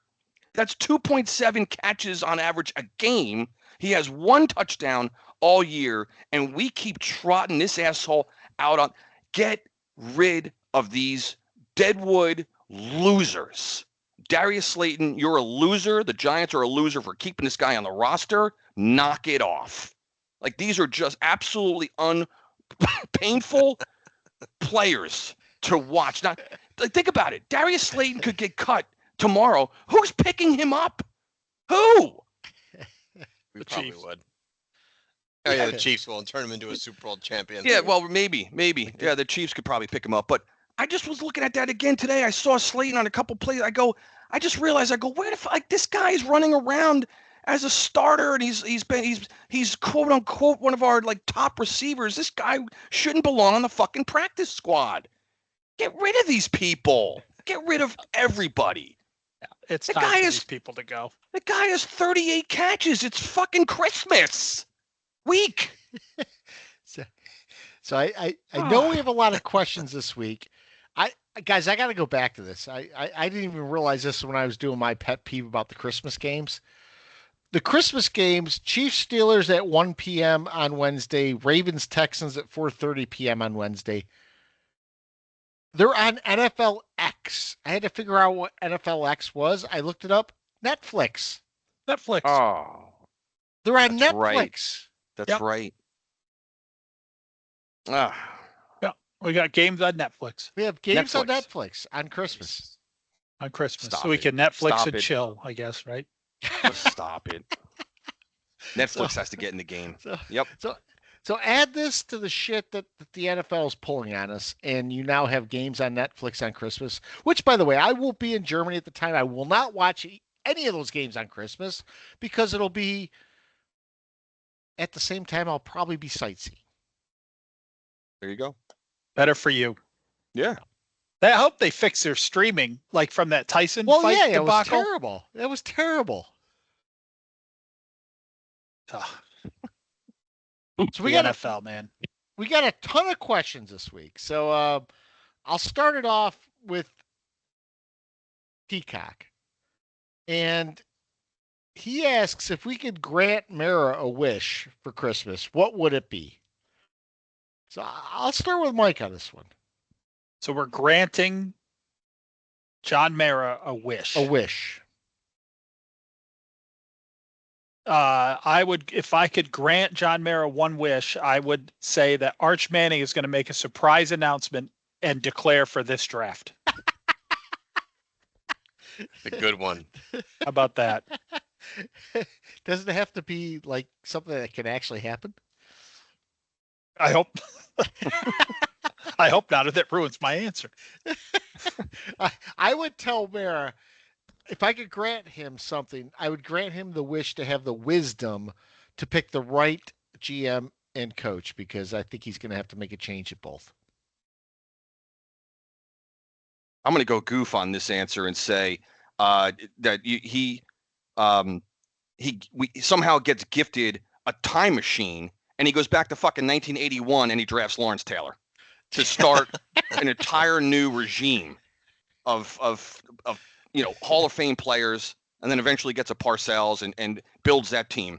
That's 2.7 catches on average a game. He has 1 touchdown all year, and we keep trotting this asshole out on. Get rid of these deadwood losers. Darius Slayton, you're a loser. The Giants are a loser for keeping this guy on the roster. Knock it off. Like, these are just absolutely painful players to watch. Now, think about it. Darius Slayton could get cut tomorrow. Who's picking him up? Who? We probably would. Oh, yeah, the Chiefs will turn him into a Super Bowl champion. Yeah, well, maybe. Yeah, the Chiefs could probably pick him up. But I just was looking at that again today. I saw Slayton on a couple plays. I just realized, where the fuck, this guy is running around as a starter, and he's quote unquote one of our top receivers. This guy shouldn't belong on the fucking practice squad. Get rid of these people. Get rid of everybody. Yeah, it's time for these people to go. The guy has 38 catches. It's fucking Christmas week. So I know we have a lot of questions this week. Guys, I got to go back to this. I didn't even realize this when I was doing my pet peeve about the Christmas games. The Christmas games, Chiefs Steelers at 1 p.m. on Wednesday, Ravens Texans at 4:30 p.m. on Wednesday. They're on NFL X. I had to figure out what NFL X was. I looked it up. Netflix. Oh. They're on Netflix. Right. That's right. Yeah, we got games on Netflix. We have games on Netflix on Christmas. On Christmas. Stop so we it. can Netflix Stop and it. chill, I guess, right? Stop it. Netflix has to get in the game. Yep. So add this to the shit that the NFL is pulling on us, and you now have games on Netflix on Christmas, which, by the way, I will be in Germany at the time. I will not watch any of those games on Christmas because it'll be at the same time I'll probably be sightseeing. There you go. Better for you. Yeah. I hope they fix their streaming, like from that Tyson fight yeah, debacle. It was terrible. It was terrible. So we got NFL, man. We got a ton of questions this week. So I'll start it off with Peacock. And he asks if we could grant Mara a wish for Christmas, what would it be? So I'll start with Mike on this one. So we're granting John Mara a wish. A wish. I would, if I could grant John Mara one wish, I would say that Arch Manning is going to make a surprise announcement and declare for this draft. A good one. How about that? Doesn't it have to be like something that can actually happen? I hope. I hope not, if that ruins my answer. I would tell Mara, if I could grant him something, I would grant him the wish to have the wisdom to pick the right GM and coach, because I think he's going to have to make a change at both. I'm going to go goof on this answer and say that he somehow gets gifted a time machine and he goes back to fucking 1981 and he drafts Lawrence Taylor to start an entire new regime of Hall of Fame players. and then eventually gets a Parcells and builds that team.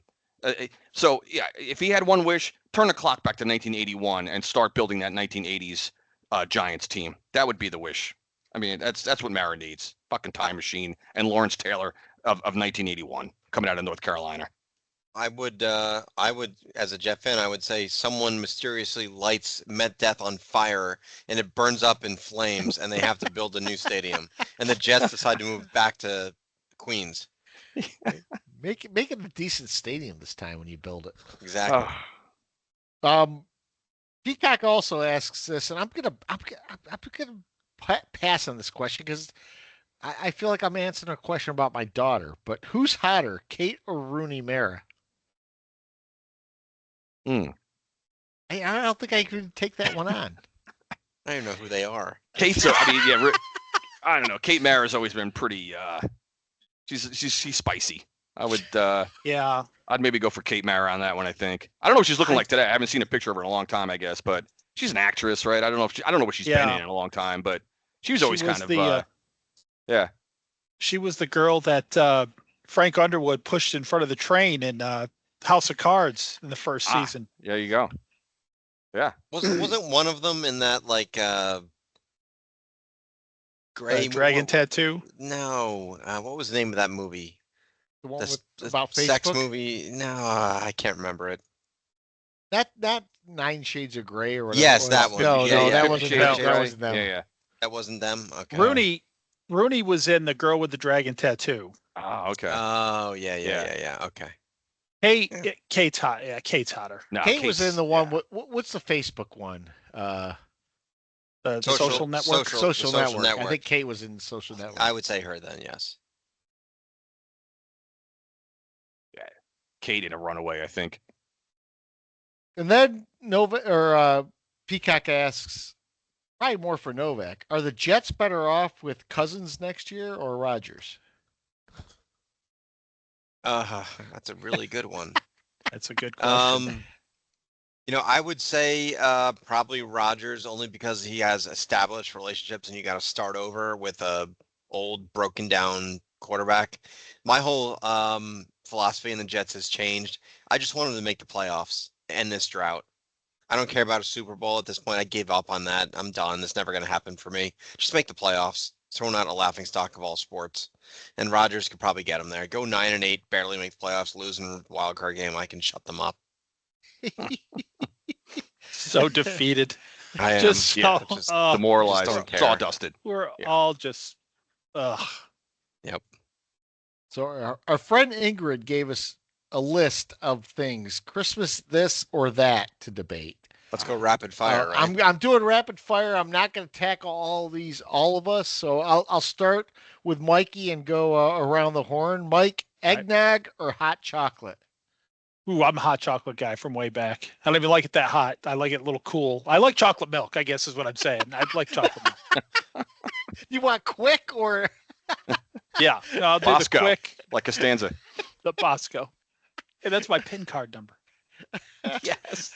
So yeah, if he had one wish, turn the clock back to 1981 and start building that 1980s Giants team. That would be the wish. I mean, that's what Mara needs. Fucking time machine and Lawrence Taylor of 1981 coming out of North Carolina. I would, as a Jet fan, I would say someone mysteriously lights Met Death on fire and it burns up in flames, and they have to build a new stadium, and the Jets decide to move back to Queens. Make it a decent stadium this time when you build it. Exactly. Peacock also asks this, and I'm gonna pass on this question because I feel like I'm answering a question about my daughter. But who's hotter, Kate or Rooney Mara? I don't think I could take that one on. I don't know who they are. Kate's, I don't know. Kate Mara's always been pretty. She's spicy. I would. Yeah. I'd maybe go for Kate Mara on that one. I think. I don't know what she's looking like today. I haven't seen a picture of her in a long time. I guess, but she's an actress, right? I don't know what she's been in a long time, but she was always kind of. Yeah. She was the girl that Frank Underwood pushed in front of the train in House of Cards in the first season. There you go. Yeah. Wasn't one of them in that gray dragon tattoo? No. What was the name of that movie? The one about Facebook? Sex movie? No, I can't remember it. That 9 Shades of Grey or whatever. Yes, that one. No, Yeah, that wasn't them. That wasn't them. Yeah. That wasn't them. Okay. Rooney was in The Girl with the Dragon Tattoo. Oh, okay. Oh, yeah. Okay. Kate's hot. Yeah, Kate's hotter. No, Kate was in the one. What's the Facebook one? The social network. Social network. I think Kate was in Social Network. I would say her then. Yes. Yeah, Kate in A Runaway, I think. And then Peacock asks, probably more for Novak. Are the Jets better off with Cousins next year or Rodgers? That's a really good one. That's a good question. I would say probably Rodgers, only because he has established relationships and you got to start over with a old broken down quarterback. My whole philosophy in the Jets has changed. I just want them to make the playoffs, end this drought. I don't care about a Super Bowl at this point. I gave up on that. I'm done. It's never going to happen for me. Just make the playoffs. Thrown out a laughing stock of all sports. And Rodgers could probably get them there. Go 9-8, barely make the playoffs, lose in a wild card game. I can shut them up. So defeated. I am. Just demoralized. Sawdusted. We're all just. Ugh. Yep. So our friend Ingrid gave us a list of things, Christmas this or that, to debate. Let's go rapid fire. Right? I'm doing rapid fire. I'm not going to tackle all of us. So I'll start with Mikey and go around the horn. Mike, eggnog or hot chocolate? Ooh, I'm a hot chocolate guy from way back. I don't even like it that hot. I like it a little cool. I like chocolate milk, I guess is what I'm saying. I like chocolate milk. You want quick or? Yeah, I'll do Bosco, the quick. like Costanza. The Bosco. Hey, that's my PIN card number. Yes.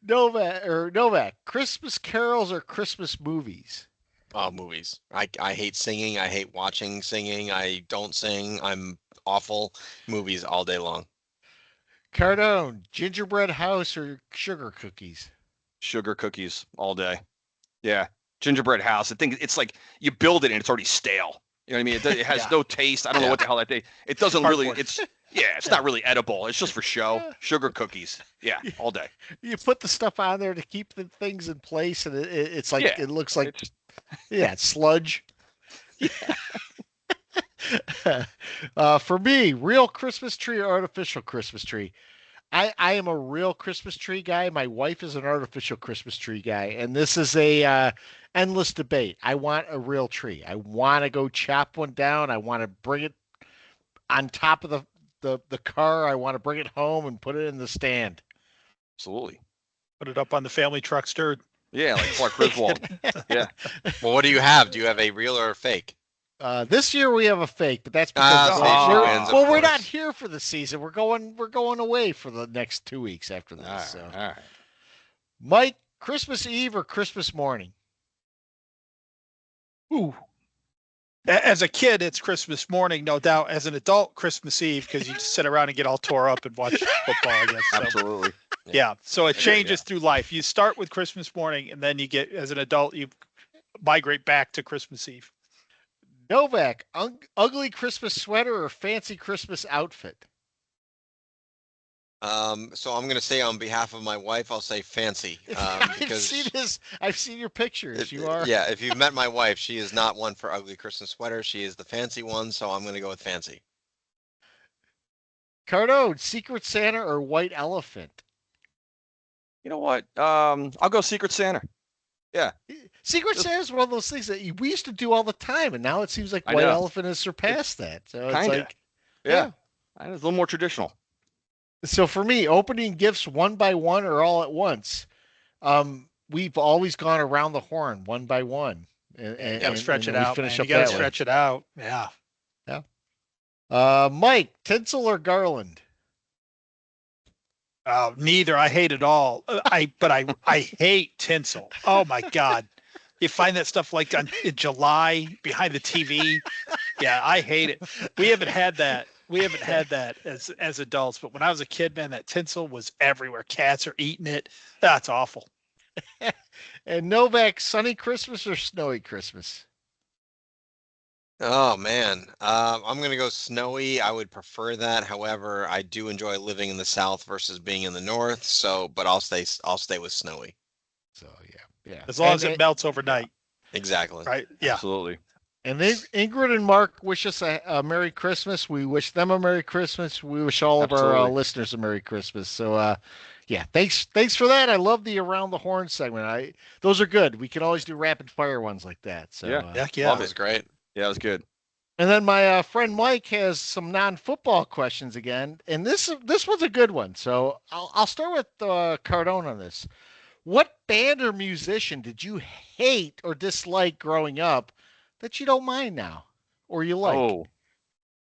Novak, Christmas carols or Christmas movies? Oh, movies. I hate singing. I hate watching singing. I don't sing. I'm awful. Movies all day long. Cardone, gingerbread house or sugar cookies? Sugar cookies all day. Yeah. Gingerbread house. I think it's like you build it and it's already stale. You know what I mean? It has no taste. I don't know what the hell that thing. It doesn't really. It's not really edible. It's just for show. Sugar cookies. Yeah, all day. You put the stuff on there to keep the things in place, and it's like it looks like it's sludge. Yeah. For me, real Christmas tree or artificial Christmas tree? I am a real Christmas tree guy. My wife is an artificial Christmas tree guy, and this is a endless debate. I want a real tree. I want to go chop one down. I want to bring it on top of the car. I want to bring it home and put it in the stand. Absolutely. Put it up on the family truck stirred. Yeah, like Clark Griswold. Yeah. Well, what do you have? Do you have a real or a fake? This year we have a fake, but that's because we're not here for the season. We're going away for the next 2 weeks after this. All right. Mike, Christmas Eve or Christmas morning? Ooh. As a kid, it's Christmas morning, no doubt. As an adult, Christmas Eve, because you just sit around and get all tore up and watch football, I guess. So, Absolutely. yeah. So it changes through life. You start with Christmas morning, and then you get, as an adult, you migrate back to Christmas Eve. Novak, ugly Christmas sweater or fancy Christmas outfit? So I'm gonna say on behalf of my wife, I'll say fancy. Because I've seen your pictures. You are. Yeah, if you've met my wife, she is not one for ugly Christmas sweater. She is the fancy one, so I'm gonna go with fancy. Cardone, Secret Santa or White Elephant? You know what? I'll go Secret Santa. Yeah. Secret Santa is one of those things that we used to do all the time, and now it seems like White Elephant has surpassed that. So it's like, yeah. It's a little more traditional. So for me, opening gifts one by one or all at once, we've always gone around the horn one by one. And stretch it out. Finish You got to stretch it out. Yeah. Yeah. Mike, tinsel or garland? Neither. I hate it all. I hate tinsel. Oh my God. You find that stuff like in July behind the TV. Yeah, I hate it. We haven't had that as adults, but when I was a kid, man, that tinsel was everywhere. Cats are eating it. That's awful. And Novak, sunny Christmas or snowy Christmas? Oh man, I'm gonna go snowy. I would prefer that. However, I do enjoy living in the South versus being in the North. So, but I'll stay with snowy. So yeah. As long as it melts overnight. Exactly. Right. Yeah. Absolutely. And Ingrid and Mark wish us a Merry Christmas. We wish them a Merry Christmas. We wish all of our listeners a Merry Christmas. So, yeah, thanks for that. I love the Around the Horn segment. Those are good. We can always do rapid fire ones like that. So yeah, that was great. Yeah, it was good. And then my friend Mike has some non-football questions again, and this one's a good one. So I'll start with Cardone on this. What band or musician did you hate or dislike growing up that you don't mind now, or you like?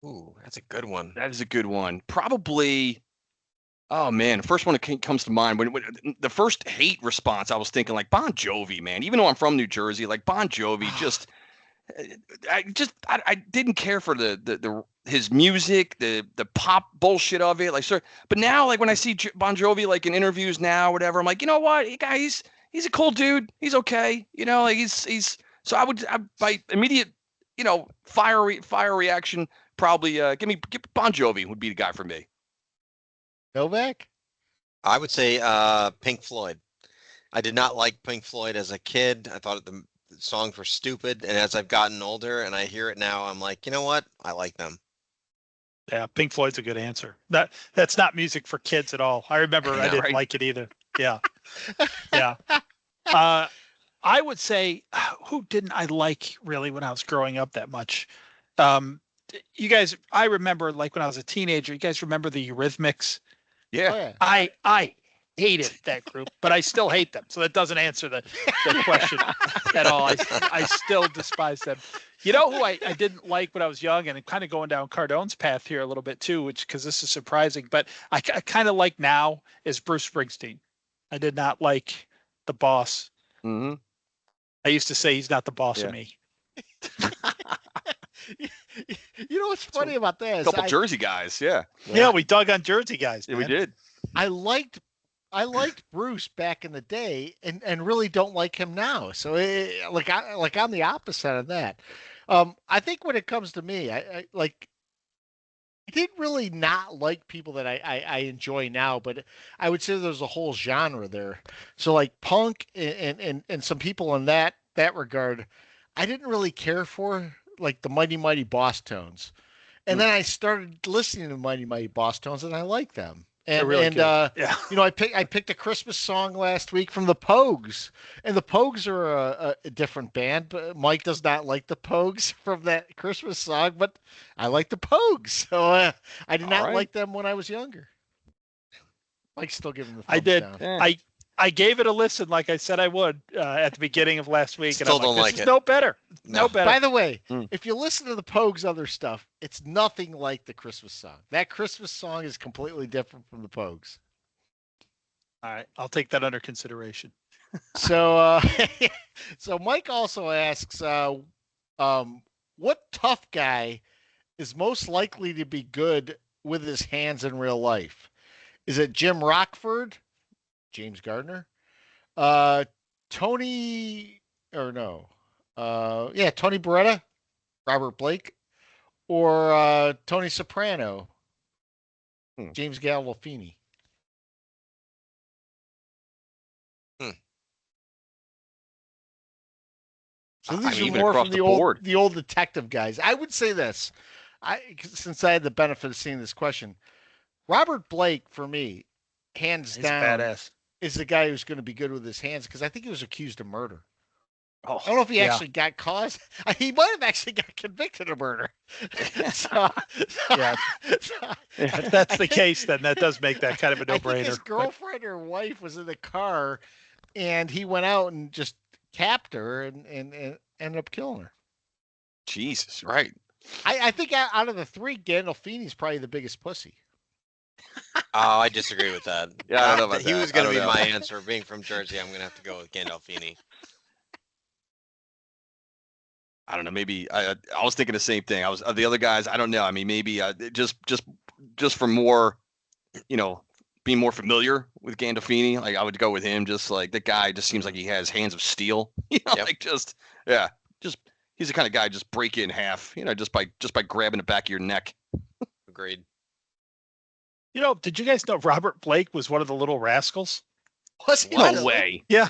Ooh, that's a good one. That is a good one. Probably. Oh man, the first one that comes to mind when the first hate response, I was thinking like Bon Jovi, man. Even though I'm from New Jersey, like Bon Jovi, I didn't care for the his music, the pop bullshit of it, like sir. But now, like when I see Bon Jovi like in interviews now, whatever, I'm like, you know what, he's a cool dude. He's okay, you know, like he's. So by immediate, fire reaction, probably give Bon Jovi would be the guy for me. Novak? I would say Pink Floyd. I did not like Pink Floyd as a kid. I thought the songs were stupid, and as I've gotten older and I hear it now, I'm like, you know what? I like them. Yeah, Pink Floyd's a good answer. That's not music for kids at all. I remember I didn't like it either. Yeah. Yeah. I would say, who didn't I like really when I was growing up that much? You guys, I remember like when I was a teenager, you guys remember the Eurythmics? Yeah. Oh, yeah. I hated that group, but I still hate them. So that doesn't answer the question at all. I still despise them. You know who I didn't like when I was young, and I'm kind of going down Cardone's path here a little bit too, because this is surprising, but I kind of like now is Bruce Springsteen. I did not like the boss. Mm-hmm. I used to say he's not the boss of me. You know what's funny about that is a couple Jersey guys, yeah, we dug on Jersey guys. Yeah, we did. I liked Bruce back in the day, and really don't like him now. So I'm the opposite of that. I think when it comes to me, I didn't really not like people that I enjoy now, but I would say there's a whole genre there. So like punk and some people in that regard, I didn't really care for, like the Mighty Mighty Boss Tones. And then I started listening to Mighty Mighty Boss Tones, and I like them. And really I picked a Christmas song last week from the Pogues, and the Pogues are a different band, but Mike does not like the Pogues from that Christmas song, but I like the Pogues, so I did not like them when I was younger. Mike's still giving the thumbs down. Yeah. I gave it a listen, like I said I would at the beginning of last week, Still and I'm don't like this it. is no better. No better. By the way, if you listen to the Pogues' other stuff, it's nothing like the Christmas song. That Christmas song is completely different from the Pogues. All right, I'll take that under consideration. So, so Mike also asks, what tough guy is most likely to be good with his hands in real life? Is it Jim Rockford, James Gardner, uh, Tony, or no, Tony Beretta, Robert Blake, or Tony Soprano, James Gandolfini? So these are more from the old detective guys. I would say this, since I had the benefit of seeing this question, Robert Blake for me, hands down, badass. is the guy who's going to be good with his hands because I think he was accused of murder. Oh, I don't know if he actually got caught. He might have actually got convicted of murder. Yeah. If that's the case, then that does make that kind of a no-brainer. I think his girlfriend or wife was in the car, and he went out and just capped her and ended up killing her. Jesus, right. I think out of the three, Gandolfini's probably the biggest pussy. Oh, I disagree with that. Yeah, I don't know about he that. was going to be my answer. Being from Jersey, I'm going to have to go with Gandolfini. I don't know. Maybe I was thinking the same thing. I was the other guys. I don't know. I mean, maybe just for more, being more familiar with Gandolfini. Like I would go with him. Just like the guy just seems like he has hands of steel. Yep. Like just he's the kind of guy just break it in half. Just by grabbing the back of your neck. Agreed. Did you guys know Robert Blake was one of the Little Rascals? Was he? No way. Yeah.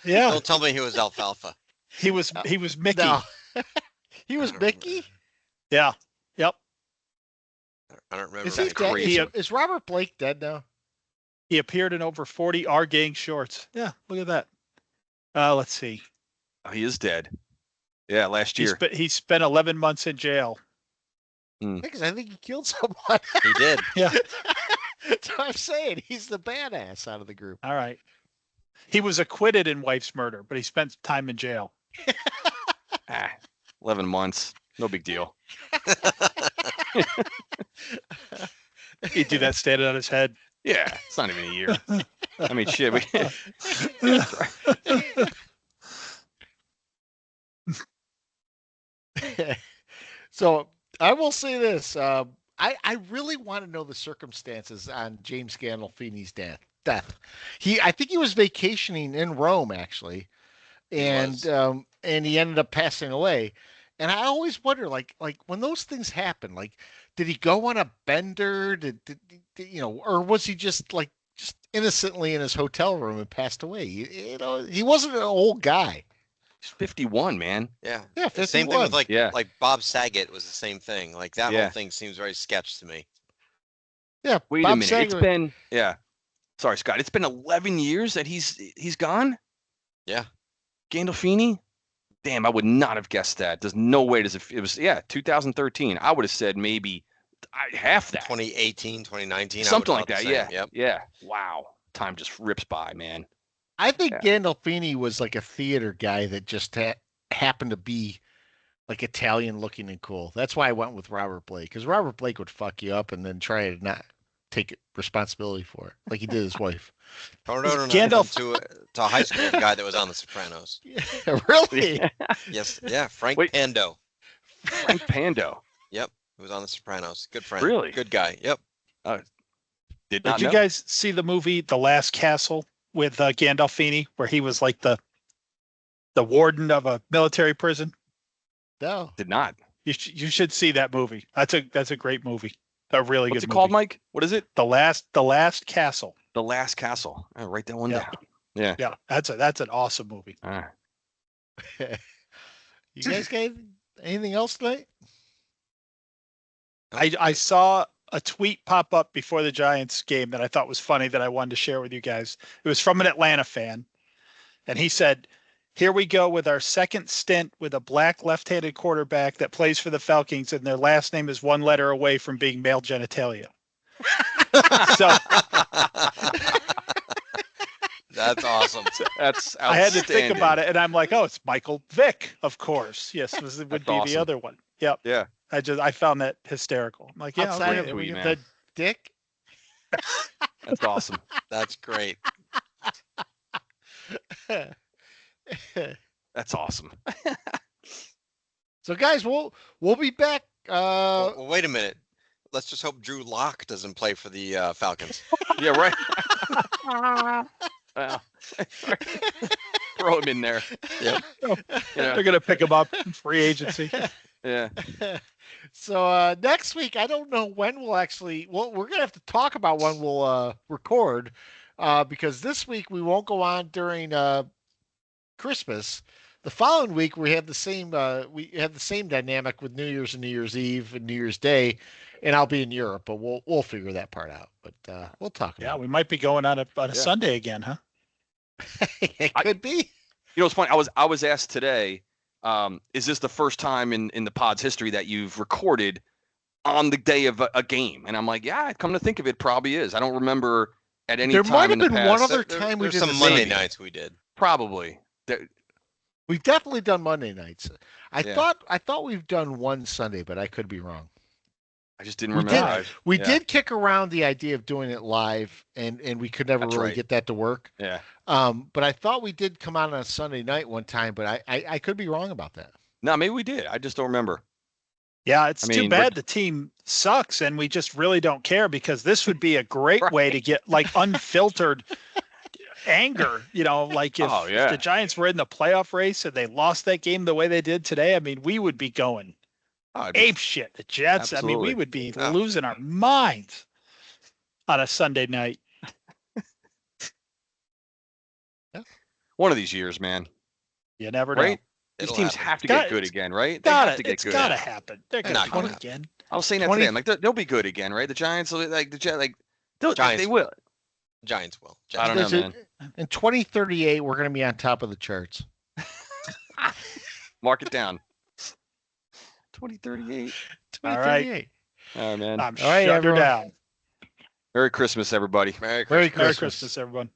Don't tell me he was alfalfa. He was Mickey. No. He was Mickey? Yeah. Yep. I don't remember. Is he dead? Is Robert Blake dead now? He appeared in over 40 Our Gang shorts. Yeah, look at that. Let's see. Oh, he is dead. Yeah, last year. He spent 11 months in jail. Because I think he killed someone. He did. Yeah. That's what I'm saying. He's the badass out of the group. All right. He was acquitted in wife's murder, but he spent time in jail. 11 months. No big deal. He'd do that standing on his head. Yeah, it's not even a year. I mean, shit. So I will say this. I really want to know the circumstances on James Gandolfini's death. I think he was vacationing in Rome actually, and he ended up passing away. And I always wonder, like when those things happen, like did he go on a bender? Did or was he just innocently in his hotel room and passed away? He wasn't an old guy. He's 51, man. Yeah. Yeah, 51. Same thing with like Bob Saget was the same thing. Like that whole thing seems very sketch to me. Yeah. Wait a minute. It's been Sorry, Scott. It's been 11 years that he's gone. Yeah. Gandolfini. Damn, I would not have guessed that. There's no way. It was 2013. I would have said maybe half that. 2018, 2019. Something like that. Yeah. Yep. Yeah. Wow. Time just rips by, man. I think Gandolfini was like a theater guy that just happened to be like Italian looking and cool. That's why I went with Robert Blake, because Robert Blake would fuck you up and then try to not take responsibility for it, like he did his wife. Gandalf to a high school guy that was on The Sopranos. Yeah, really? Yes. Yeah. Frank Pando. Frank Pando. Yep. He was on The Sopranos. Good friend. Really? Good guy. Yep. Did you guys see the movie The Last Castle with Gandolfini, where he was like the warden of a military prison? No. Did not. You should see that movie. That's a great movie. A really What's good it movie. called, Mike? What is it? The Last Castle. The Last Castle. I'll write that one down. Yeah. Yeah. That's an awesome movie. All right. You guys got anything else tonight? I saw a tweet pop up before the Giants game that I thought was funny that I wanted to share with you guys. It was from an Atlanta fan. And he said, "Here we go with our second stint with a black left-handed quarterback that plays for the Falcons, and their last name is one letter away from being male genitalia." So that's awesome. That's outstanding. I had to think about it, and I'm like, oh, it's Michael Vick, of course. Yes, would be awesome. The other one. Yep. Yeah. I found that hysterical. I'm like, yeah, outside okay. of the dick. That's awesome. That's great. That's awesome. So guys, we'll be back. Well, wait a minute. Let's just hope Drew Lock doesn't play for the Falcons. Yeah, right. Well, throw him in there. Yeah. They're gonna pick him up in free agency. Yeah. So next week, I don't know when we'll actually. Well, we're gonna have to talk about when we'll record, because this week we won't go on during Christmas. The following week we have the same dynamic with New Year's and New Year's Eve and New Year's Day, and I'll be in Europe, but we'll figure that part out. But we'll talk. Yeah, about we might be going on a Sunday again, huh? It could be. You know, it's funny. I was asked today, is this the first time in the pod's history that you've recorded on the day of a game? And I'm like, yeah, come to think of it, probably is. I don't remember at any There time might in have the been past. one other time we There's did some the Monday same. nights we did. Probably. We've definitely done Monday nights. I Yeah. thought we've done one Sunday, but I could be wrong. I just didn't We remember. We Yeah. did kick around the idea of doing it live, and we could never That's really right. get that to work. Yeah. But I thought we did come out on a Sunday night one time, but I could be wrong about that. No, maybe we did. I just don't remember. Yeah, it's I too mean, bad the team sucks and we just really don't care, because this would be a great way to get like unfiltered anger. Like if the Giants were in the playoff race and they lost that game the way they did today, I mean, we would be going ape shit. The Jets, Absolutely. I mean, we would be losing our minds on a Sunday night. One of these years, man. You never know. Right? These teams have to get good again, right? They have to get good. It's gotta happen. They're gonna not be good gonna again. I was saying that today. I'm like, they'll be good again, right? The Giants, Giants they will. Giants will. I don't know, man. In 2038, we're going to be on top of the charts. Mark it down. 2038. 2038. All right, man. I'm All right, shutting her everyone. down. Merry Christmas, everybody. Merry Merry Christmas. Merry Christmas. Christmas, everyone.